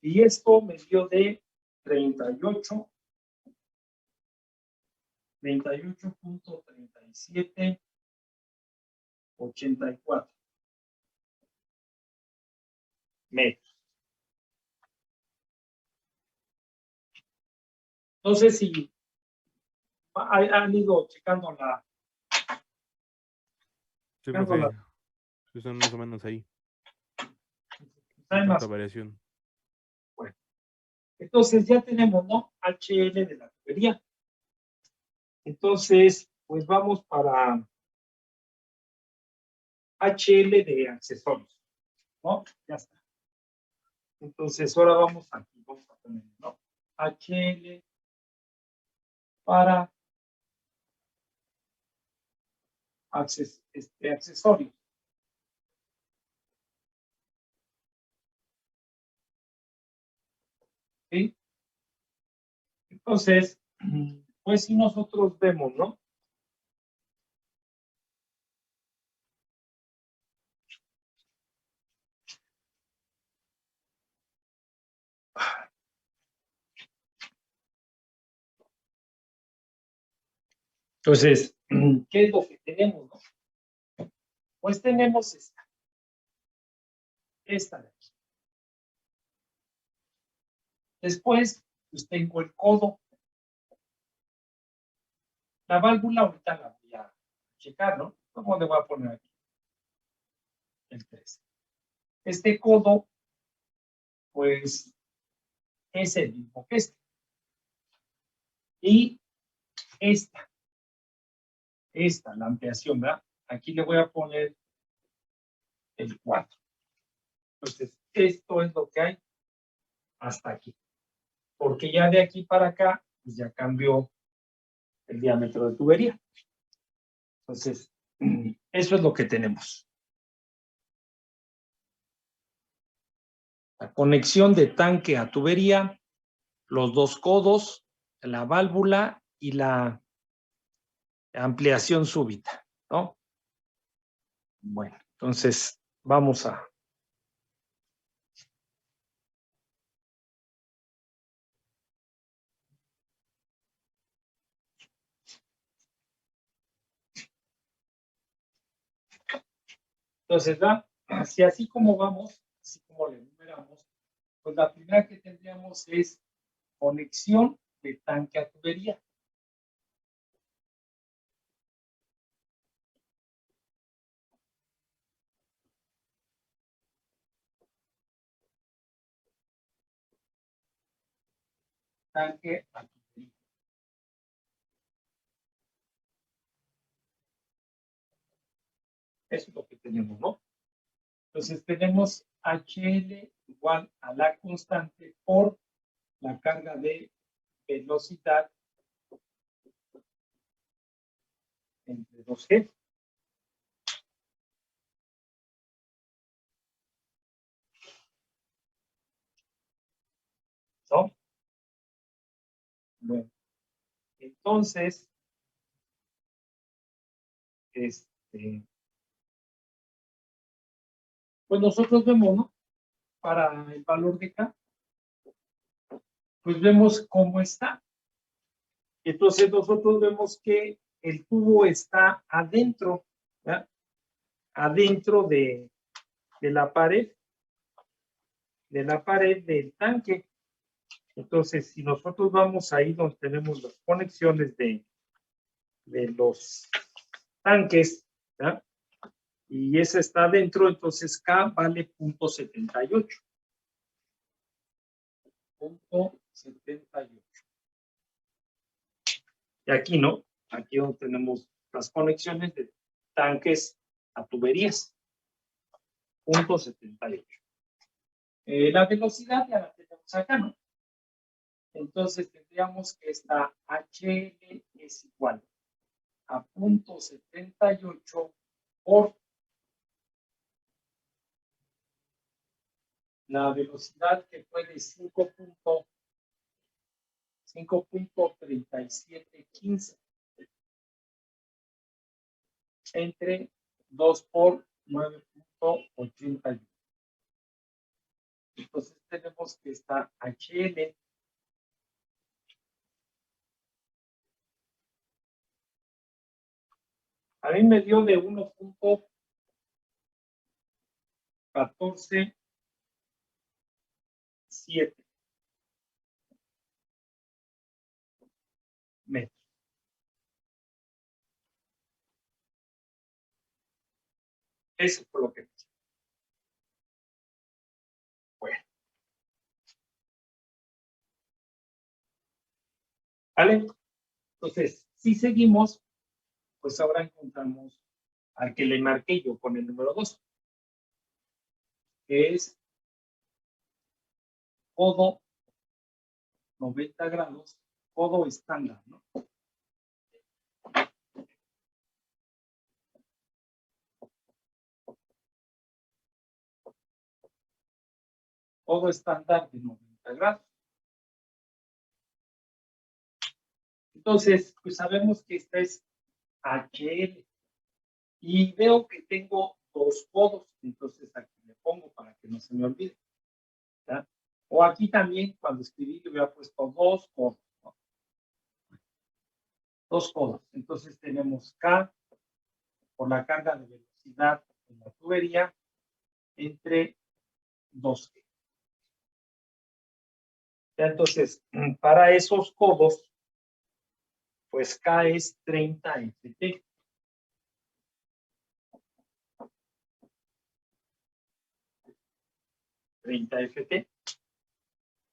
Speaker 1: Y esto me dio de 38.3784 metros. Entonces, si han ido checando la...
Speaker 3: Sí, profe. Sí, son más o menos ahí.
Speaker 1: Hay
Speaker 3: Tanta
Speaker 1: más.
Speaker 3: variación.
Speaker 1: Bueno, entonces ya tenemos, ¿no? HL de la tubería. Entonces, pues vamos para HL de accesorios, ¿no? Ya está. Entonces, ahora vamos aquí, vamos a poner, ¿no? HL para accesorios. ¿Sí? Entonces, pues si nosotros vemos, ¿no? Entonces, ¿qué es lo que tenemos, no? Pues tenemos esta de aquí. Después, pues tengo el codo. La válvula ahorita la voy a checar, ¿no? ¿Cómo le voy a poner aquí? El 3. Este codo, pues, es el mismo que este. Y esta, la ampliación, ¿verdad? Aquí le voy a poner el 4. Entonces, esto es lo que hay hasta aquí. Porque ya de aquí para acá, pues ya cambió el diámetro de tubería. Entonces, eso es lo que tenemos. La conexión de tanque a tubería, los dos codos, la válvula y la ampliación súbita, ¿no? Bueno, entonces vamos a... Entonces, así como vamos, así como le enumeramos, pues la primera que tendríamos es conexión de tanque a tubería. Tanque a tubería. Eso es lo que tenemos, ¿no? Entonces tenemos HL igual a la constante por la carga de velocidad entre 2G. ¿No? Bueno, entonces, pues nosotros vemos, ¿no? Para el valor de K, pues vemos cómo está. Entonces nosotros vemos que el tubo está adentro, ¿verdad? Adentro de la pared, del tanque. Entonces, si nosotros vamos ahí donde tenemos las conexiones de los tanques, ¿verdad? Y esa está dentro, entonces K vale 0.78. 0.78. Y aquí no, aquí donde tenemos las conexiones de tanques a tuberías. 0.78. La velocidad ya la tenemos acá, ¿no? Entonces tendríamos que esta HL es igual a 0.78 por la velocidad que fue de 5.3715 entre 2 por 9.81. Entonces tenemos que esta HL a mí me dio de 1.147 metros. Eso fue lo que me dio. Bueno. ¿Vale? Entonces, si seguimos, pues ahora encontramos al que le marqué yo con el número 2, que es codo 90 grados, codo estándar, ¿no? Codo estándar de 90 grados. Entonces, pues sabemos que esta es HL. Y veo que tengo dos codos, entonces aquí le pongo para que no se me olvide. ¿Ya? O aquí también, cuando escribí, le hubiera puesto dos codos, ¿no? Dos codos. Entonces tenemos K por la carga de velocidad en la tubería entre 2G. Entonces, para esos codos, pues K es 30 FT.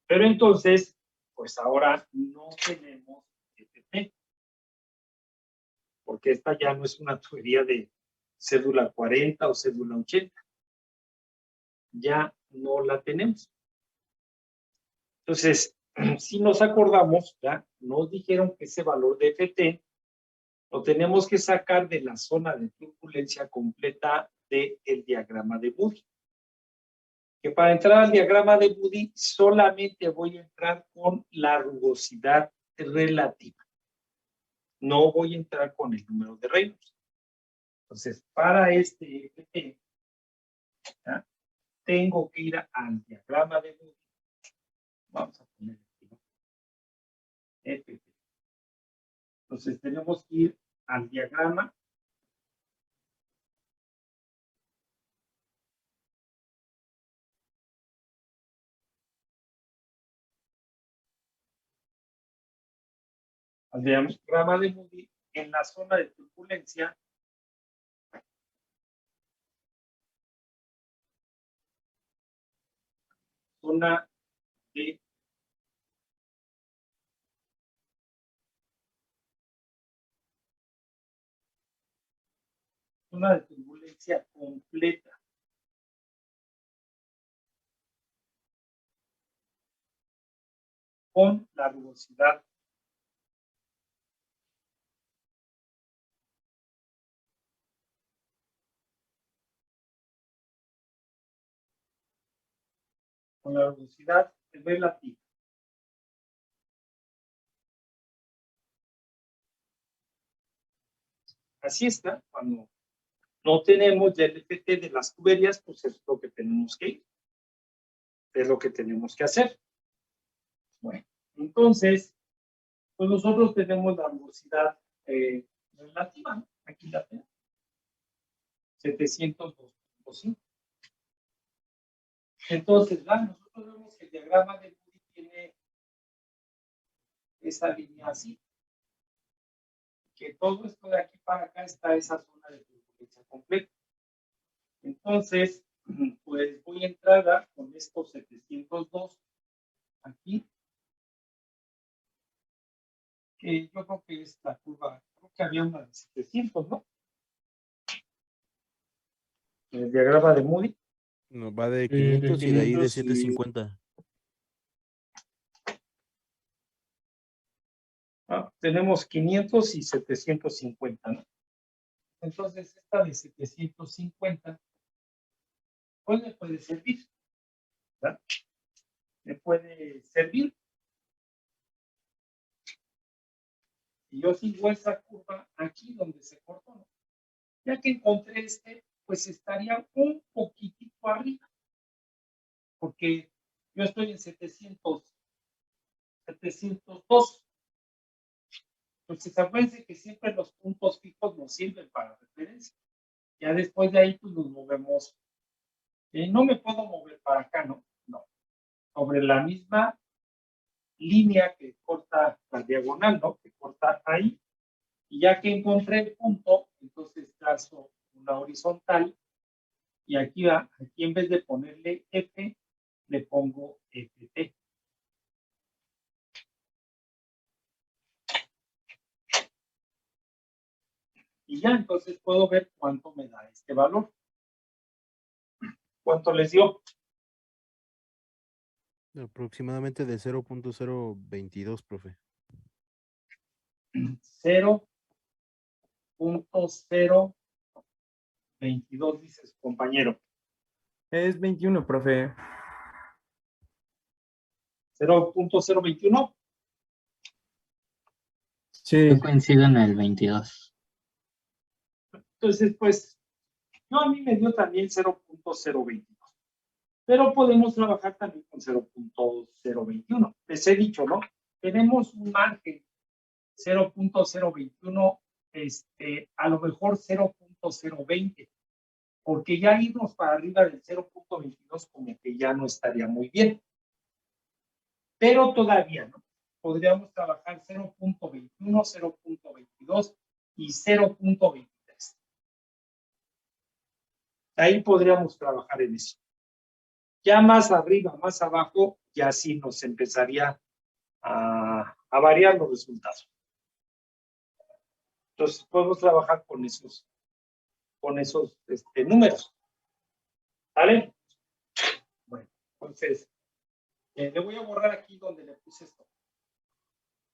Speaker 1: Pero entonces, pues ahora no tenemos FT. Porque esta ya no es una tubería de cédula 40 o cédula 80. Ya no la tenemos. Entonces, si nos acordamos, ya nos dijeron que ese valor de FT lo tenemos que sacar de la zona de turbulencia completa del diagrama de Moody. Que para entrar al diagrama de Moody solamente voy a entrar con la rugosidad relativa. No voy a entrar con el número de Reynolds. Entonces, para este FT, ¿ya? Tengo que ir al diagrama de Moody. Vamos a poner aquí, ¿no? FT. Entonces, tenemos que ir al diagrama. Al diagrama de Moody en la zona de turbulencia. Zona de turbulencia completa. Con la rugosidad relativa. Así está. Cuando no tenemos ya el FT de las tuberías, pues es lo que tenemos que ir. Es lo que tenemos que hacer. Bueno, entonces, pues nosotros tenemos la rugosidad relativa, ¿no? Aquí la tenemos. 702.5. Entonces, nosotros vemos que el diagrama de Moody tiene esa línea así. Que todo esto de aquí para acá está esa zona de turbulencia completa. Entonces, pues voy a entrar con estos 702 aquí. Que yo creo que es la curva, creo que había una de 700, ¿no? El diagrama de Moody.
Speaker 3: No, va de
Speaker 5: de
Speaker 3: 500 y de ahí de
Speaker 5: 500 y-
Speaker 3: 750.
Speaker 1: Tenemos 500 y 750, ¿no? Entonces, esta de 750, pues me puede servir, ¿verdad? Me puede servir. Y yo sigo esa curva aquí donde se cortó, ¿no? Ya que encontré pues estaría un poquitito arriba, porque yo estoy en 702. Entonces, acuérdense que siempre los puntos fijos nos sirven para referencia. Ya después de ahí, pues nos movemos. No me puedo mover para acá, ¿no? No. Sobre la misma línea que corta la diagonal, ¿no? Que corta ahí. Y ya que encontré el punto, entonces trazo una horizontal. Y aquí en vez de ponerle F, le pongo FT. Y ya entonces puedo ver cuánto me da este valor. ¿Cuánto les dio?
Speaker 3: Aproximadamente de 0.022, profe.
Speaker 1: 0.022, dice su compañero.
Speaker 6: Es 21, profe.
Speaker 1: 0.021.
Speaker 6: Sí.
Speaker 4: Yo coincido en el 22.
Speaker 1: Entonces, pues, no, a mí me dio también 0.022. Pero podemos trabajar también con 0.021. Les he dicho, ¿no? Tenemos un margen 0.021, a lo mejor 0.020, porque ya irnos para arriba del 0.22 como que ya no estaría muy bien. Pero todavía, ¿no? Podríamos trabajar 0.21, 0.22 y 0.23. Ahí podríamos trabajar en eso. Ya más arriba, más abajo, ya sí nos empezaría a variar los resultados. Entonces podemos trabajar con esos números. ¿Vale? Bueno, entonces, le voy a borrar aquí donde le puse esto.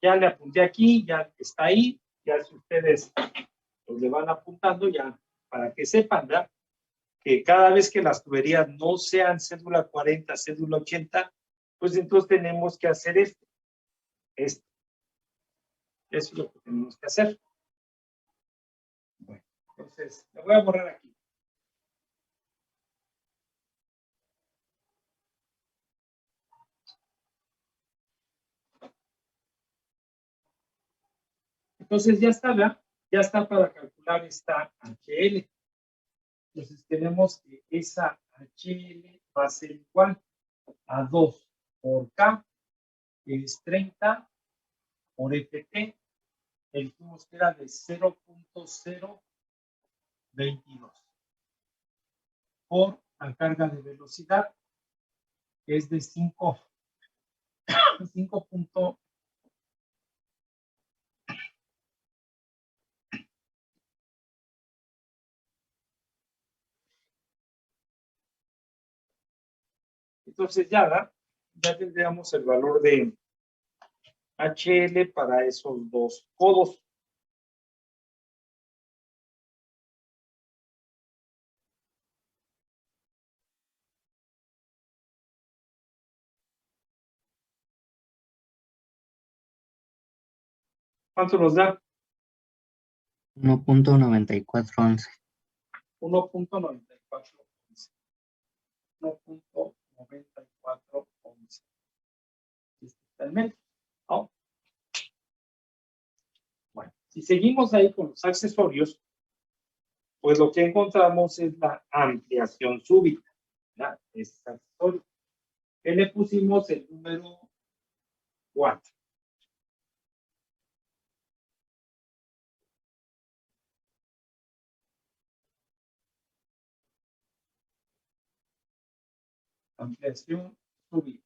Speaker 1: Ya le apunté aquí, ya está ahí, ya si ustedes pues, le van apuntando ya para que sepan, ¿verdad? Que cada vez que las tuberías no sean cédula 40, cédula 80, pues entonces tenemos que hacer esto. Eso es lo que tenemos que hacer. Bueno, entonces, le voy a borrar aquí. Entonces ya está, ¿verdad? Ya está para calcular esta HL. Entonces tenemos que esa HL va a ser igual a 2 por K, que es 30, por FT, el dijimos que era de 0.022, por la carga de velocidad, que es de 5. Entonces ya tendríamos el valor de HL para esos dos codos. ¿Cuánto nos da?
Speaker 4: 1.9411.
Speaker 1: 1.9411. 1.9411. Este está el metro, ¿no? Bueno, si seguimos ahí con los accesorios, pues lo que encontramos es la ampliación súbita, ¿verdad? Es accesorio. Que le pusimos el número 4. ampliación súbita.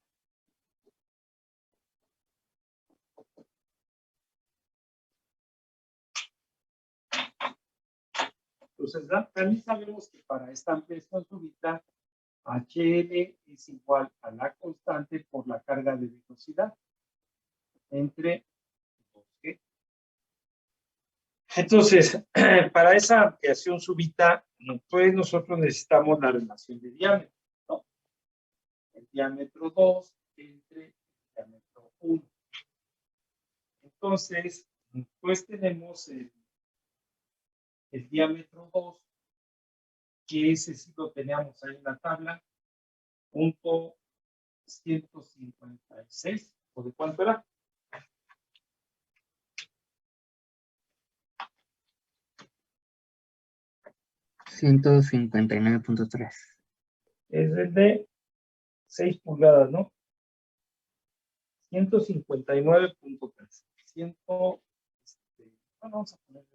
Speaker 1: Entonces, también sabemos que para esta ampliación súbita, HL es igual a la constante por la carga de velocidad entre 2G. Entonces, para esa ampliación súbita, pues nosotros necesitamos la relación de diámetro, ¿no? El diámetro 2 entre el diámetro 1. Entonces, pues tenemos el diámetro 2, que ese sí lo teníamos ahí en la tabla, punto 156, ¿o de cuánto era?
Speaker 4: $159.3.
Speaker 1: Es el de 6 pulgadas, ¿no? 159.3. Bueno, vamos a poner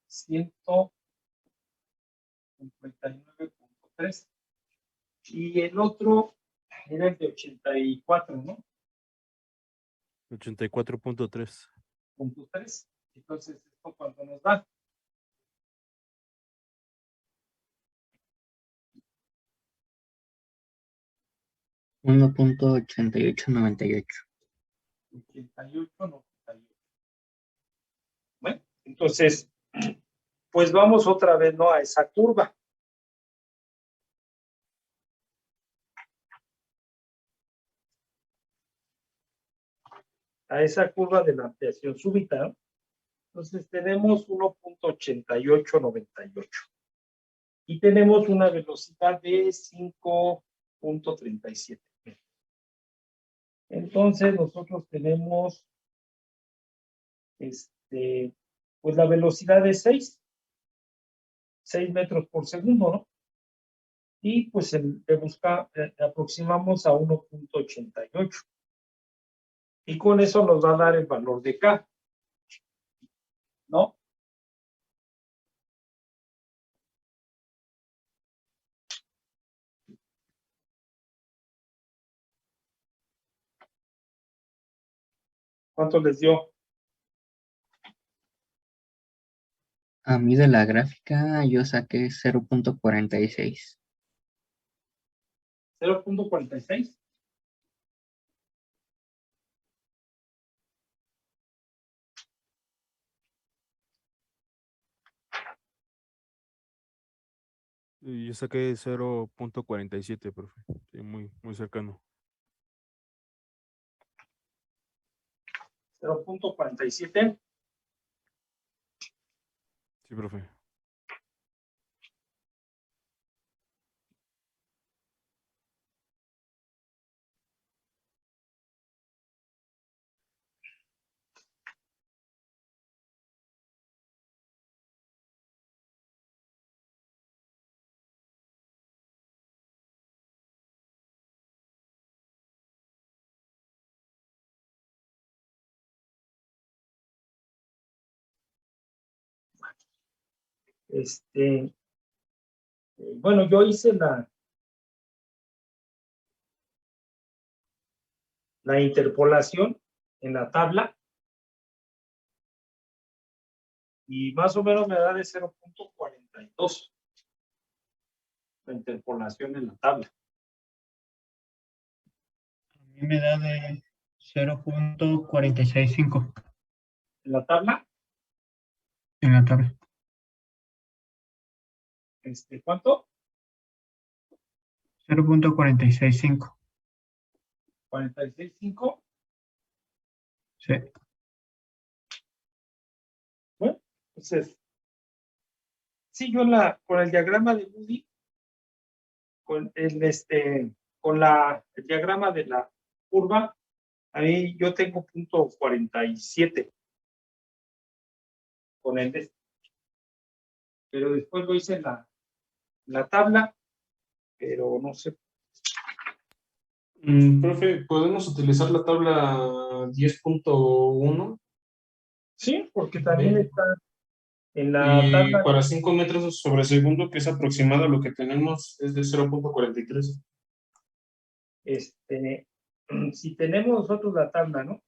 Speaker 1: 159.3. Y el otro era el de 84, ¿no?
Speaker 3: 84.3.
Speaker 1: Punto 3. Entonces, ¿esto cuánto nos da?
Speaker 4: $1.8898.
Speaker 1: 88, 98. Bueno, entonces, pues vamos otra vez, ¿no? A esa curva. A esa curva de la ampliación súbita, ¿no? Entonces tenemos 1.8898 y tenemos una velocidad de 5.37. Entonces nosotros tenemos pues la velocidad de 6 metros por segundo, ¿no? Y pues aproximamos a 1.88. Y con eso nos va a dar el valor de K, ¿no? ¿Cuánto les dio?
Speaker 4: A mí de la gráfica yo saqué 0.46.
Speaker 1: 0.46.
Speaker 3: Y yo saqué 0.47, profe. Sí, muy cercano.
Speaker 1: 0.47.
Speaker 3: Sí, profe.
Speaker 1: Bueno, yo hice la interpolación en la tabla y más o menos me da de 0.42 la interpolación en la tabla.
Speaker 7: A mí me da de 0.465
Speaker 1: ¿En la tabla?
Speaker 7: en la tabla.
Speaker 1: ¿Cuánto?
Speaker 7: 0.465.
Speaker 1: 46.5.
Speaker 7: Sí.
Speaker 1: Bueno, entonces, sí, yo con el diagrama de Moody, con el diagrama de la curva, ahí yo tengo punto 47 con el pero después lo hice en la tabla, pero no sé.
Speaker 5: Profe, ¿podemos utilizar la tabla 10.1?
Speaker 1: Sí, porque también está En la
Speaker 5: Y
Speaker 1: tabla,
Speaker 5: para 5 metros sobre segundo, que es aproximado a lo que tenemos, es de 0.43.
Speaker 1: si tenemos nosotros la tabla, ¿no?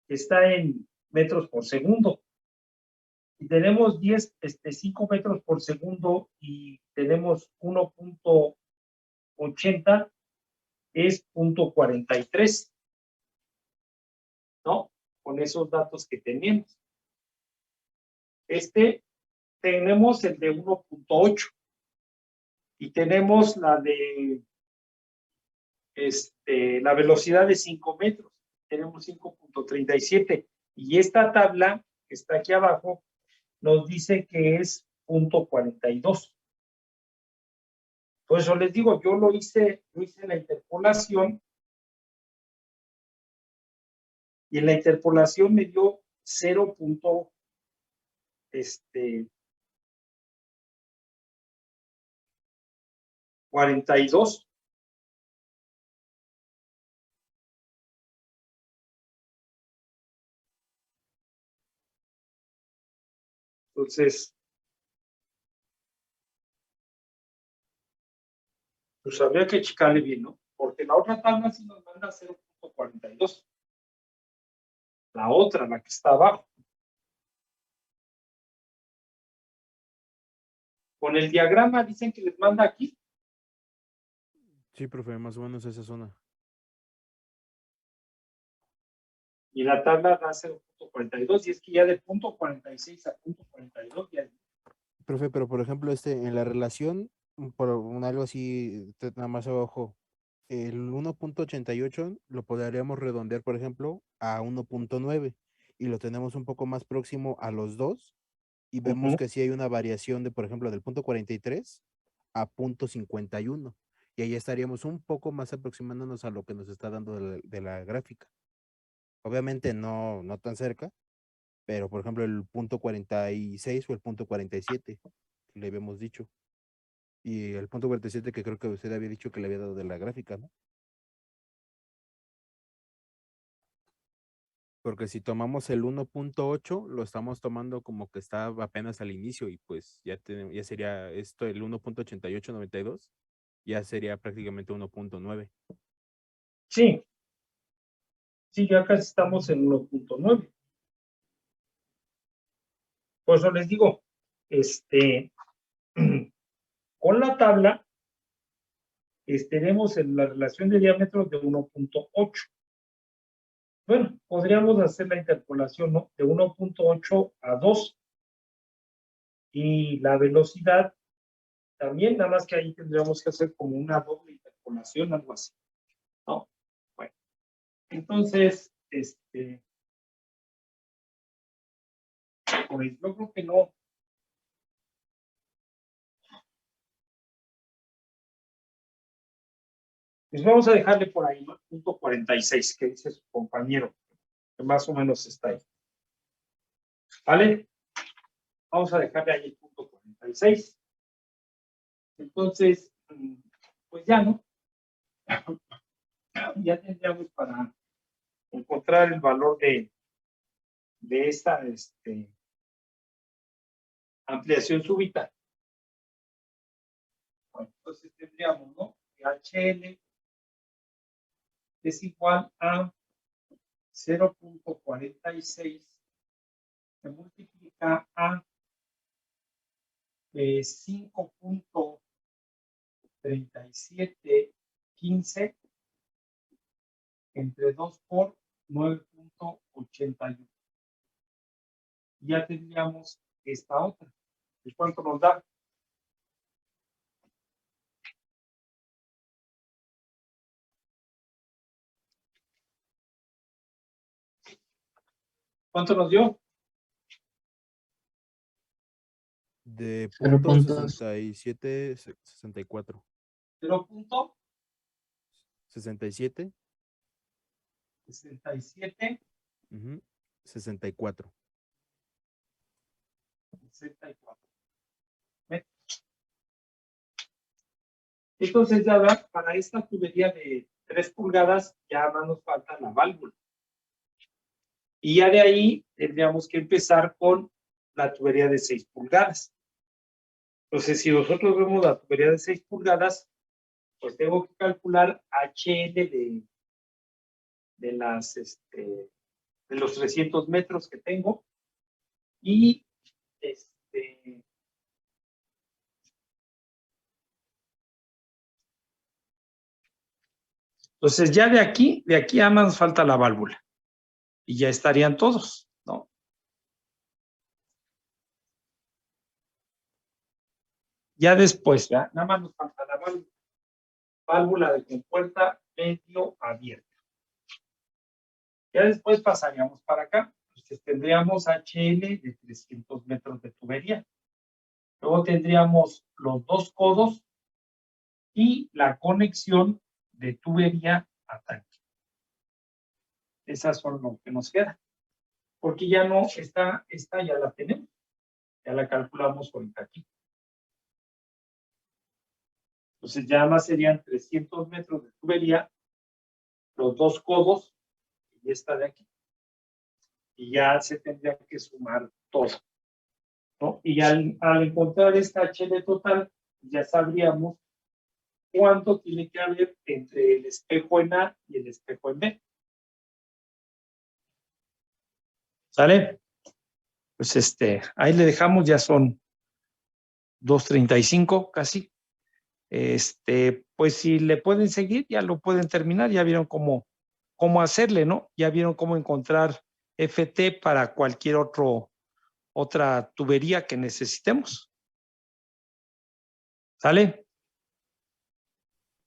Speaker 1: Que está en metros por segundo. Y tenemos 5 metros por segundo y tenemos 1.80, es 0.43, ¿no? Con esos datos que tenemos. Tenemos el de 1.8 y tenemos la de la velocidad de 5 metros. Tenemos 5.37 y esta tabla que está aquí abajo nos dice que es 0.42. Por eso les digo, yo hice la interpolación y en la interpolación me dio 0.42. Entonces, pues habría que checarle bien, ¿no? Porque la otra tabla sí nos manda 0.42. La otra, la que está abajo. Con el diagrama dicen que les manda aquí.
Speaker 3: Sí, profe, más o menos esa zona.
Speaker 1: Y la tabla da 0.42 y es que ya de 0.46 a 0.42 ya.
Speaker 3: Profe, pero por ejemplo, en la relación, por algo así, nada más abajo, el 1.88 lo podríamos redondear, por ejemplo, a 1.9 y lo tenemos un poco más próximo a los dos y vemos que sí hay una variación de, por ejemplo, del 0.43 a 0.51 y ahí estaríamos un poco más aproximándonos a lo que nos está dando de la gráfica. Obviamente no tan cerca, pero por ejemplo el 0.46 o el 0.47 le habíamos dicho. Y el 0.47 que creo que usted había dicho que le había dado de la gráfica, ¿no? Porque si tomamos el 1.8, lo estamos tomando como que está apenas al inicio y pues ya sería esto el 1.8892, ya sería prácticamente 1.9.
Speaker 1: Sí. Sí, ya casi estamos en 1.9. Por eso les digo, con la tabla, tenemos en la relación de diámetros de 1.8. Bueno, podríamos hacer la interpolación, ¿no? De 1.8 a 2. Y la velocidad también, nada más que ahí tendríamos que hacer como una doble interpolación, algo así, ¿no? Bueno, entonces, pues yo creo que no. Pues vamos a dejarle por ahí, ¿no? 0.46, que dice su compañero, que más o menos está ahí. ¿Vale? Vamos a dejarle ahí el 0.46. Entonces, pues ya, ¿no? Ya tendríamos para encontrar el valor de esta ampliación súbita. Bueno, entonces tendríamos, ¿no? Que HL es igual a 0.46 se multiplica a 5.3715 entre 2 por 9.81. Ya tendríamos esta otra. ¿Y cuánto nos da? ¿Cuánto nos dio?
Speaker 3: De
Speaker 4: 0.67.
Speaker 3: 0.6764.
Speaker 1: 0.67.
Speaker 3: 67. 64.
Speaker 1: 64. Entonces ya para esta tubería de 3 pulgadas ya más nos falta la válvula. Y ya de ahí tendríamos que empezar con la tubería de 6 pulgadas. Entonces, si nosotros vemos la tubería de 6 pulgadas, pues tengo que calcular HL de los 300 metros que tengo y entonces ya de aquí ya más falta la válvula y ya estarían todos, ¿no? Ya después, ¿ya? Nada más nos falta la válvula de compuerta medio abierta. Ya después pasaríamos para acá. Entonces tendríamos HL de 300 metros de tubería. Luego tendríamos los 2 codos y la conexión de tubería a tanque. Esas son lo que nos queda. Porque ya no, esta ya la tenemos. Ya la calculamos ahorita aquí. Entonces ya más serían 300 metros de tubería, los 2 codos y esta de aquí. Y ya se tendría que sumar todo, ¿no? Y al encontrar esta HL total, ya sabríamos cuánto tiene que haber entre el espejo en A y el espejo en B. ¿Sale? Pues ahí le dejamos, ya son 2:35 casi. Pues si le pueden seguir, ya lo pueden terminar, ya vieron cómo hacerle, ¿no? Ya vieron cómo encontrar FT para cualquier otra tubería que necesitemos. ¿Sale?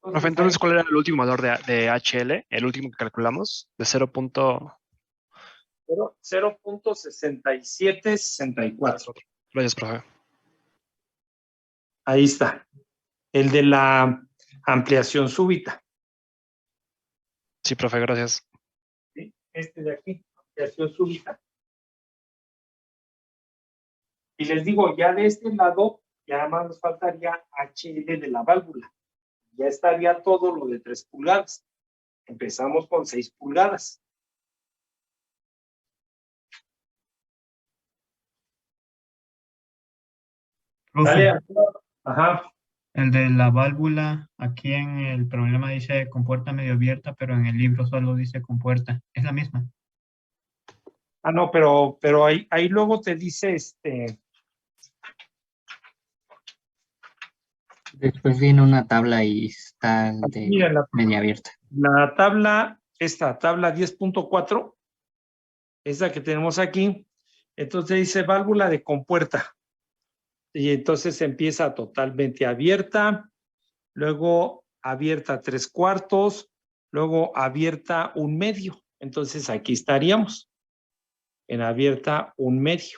Speaker 2: Profe, entonces, ¿cuál era el último valor de HL? El último que calculamos, de
Speaker 1: 0.6764.
Speaker 2: Gracias, profe.
Speaker 1: Ahí está. El de la ampliación súbita.
Speaker 2: Sí, profe, gracias.
Speaker 1: ¿Sí? Este de aquí, ampliación súbita. Y les digo, ya de este lado, ya más nos faltaría HL de la válvula. Ya estaría todo lo de 3 pulgadas. Empezamos con 6 pulgadas.
Speaker 7: Profe,
Speaker 1: Dale, ajá.
Speaker 7: el de la válvula, aquí en el problema dice compuerta medio abierta, pero en el libro solo dice compuerta. Es la misma.
Speaker 1: Ah, no, pero ahí luego te dice
Speaker 4: Después viene una tabla y está de
Speaker 1: mira,
Speaker 4: media abierta.
Speaker 1: la tabla, esta tabla 10.4, esa que tenemos aquí, entonces dice válvula de compuerta. Y entonces empieza totalmente abierta, luego abierta 3/4, luego abierta 1/2. Entonces aquí estaríamos en abierta 1/2.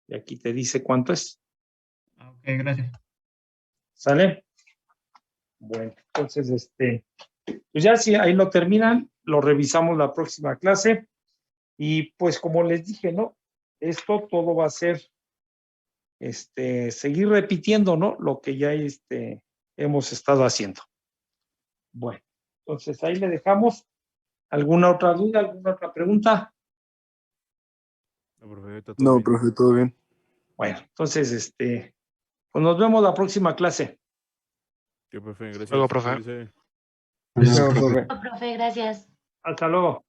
Speaker 1: Y aquí te dice cuánto es.
Speaker 7: Ok, gracias.
Speaker 1: ¿Sale? Bueno, entonces pues ya si ahí lo terminan, lo revisamos la próxima clase. Y pues como les dije, ¿no? Esto todo va a ser seguir repitiendo, ¿no? Lo que ya hemos estado haciendo. Bueno, entonces ahí le dejamos. ¿Alguna otra duda, alguna otra pregunta?
Speaker 3: No, profe, está todo
Speaker 8: No,
Speaker 3: bien.
Speaker 8: profe, todo bien.
Speaker 1: Bueno, entonces pues nos vemos la próxima clase.
Speaker 3: Sí, profe, gracias.
Speaker 2: Luego, profe.
Speaker 3: Cuídese.
Speaker 6: Nos vemos, profe.
Speaker 9: Profe, gracias.
Speaker 1: Hasta luego.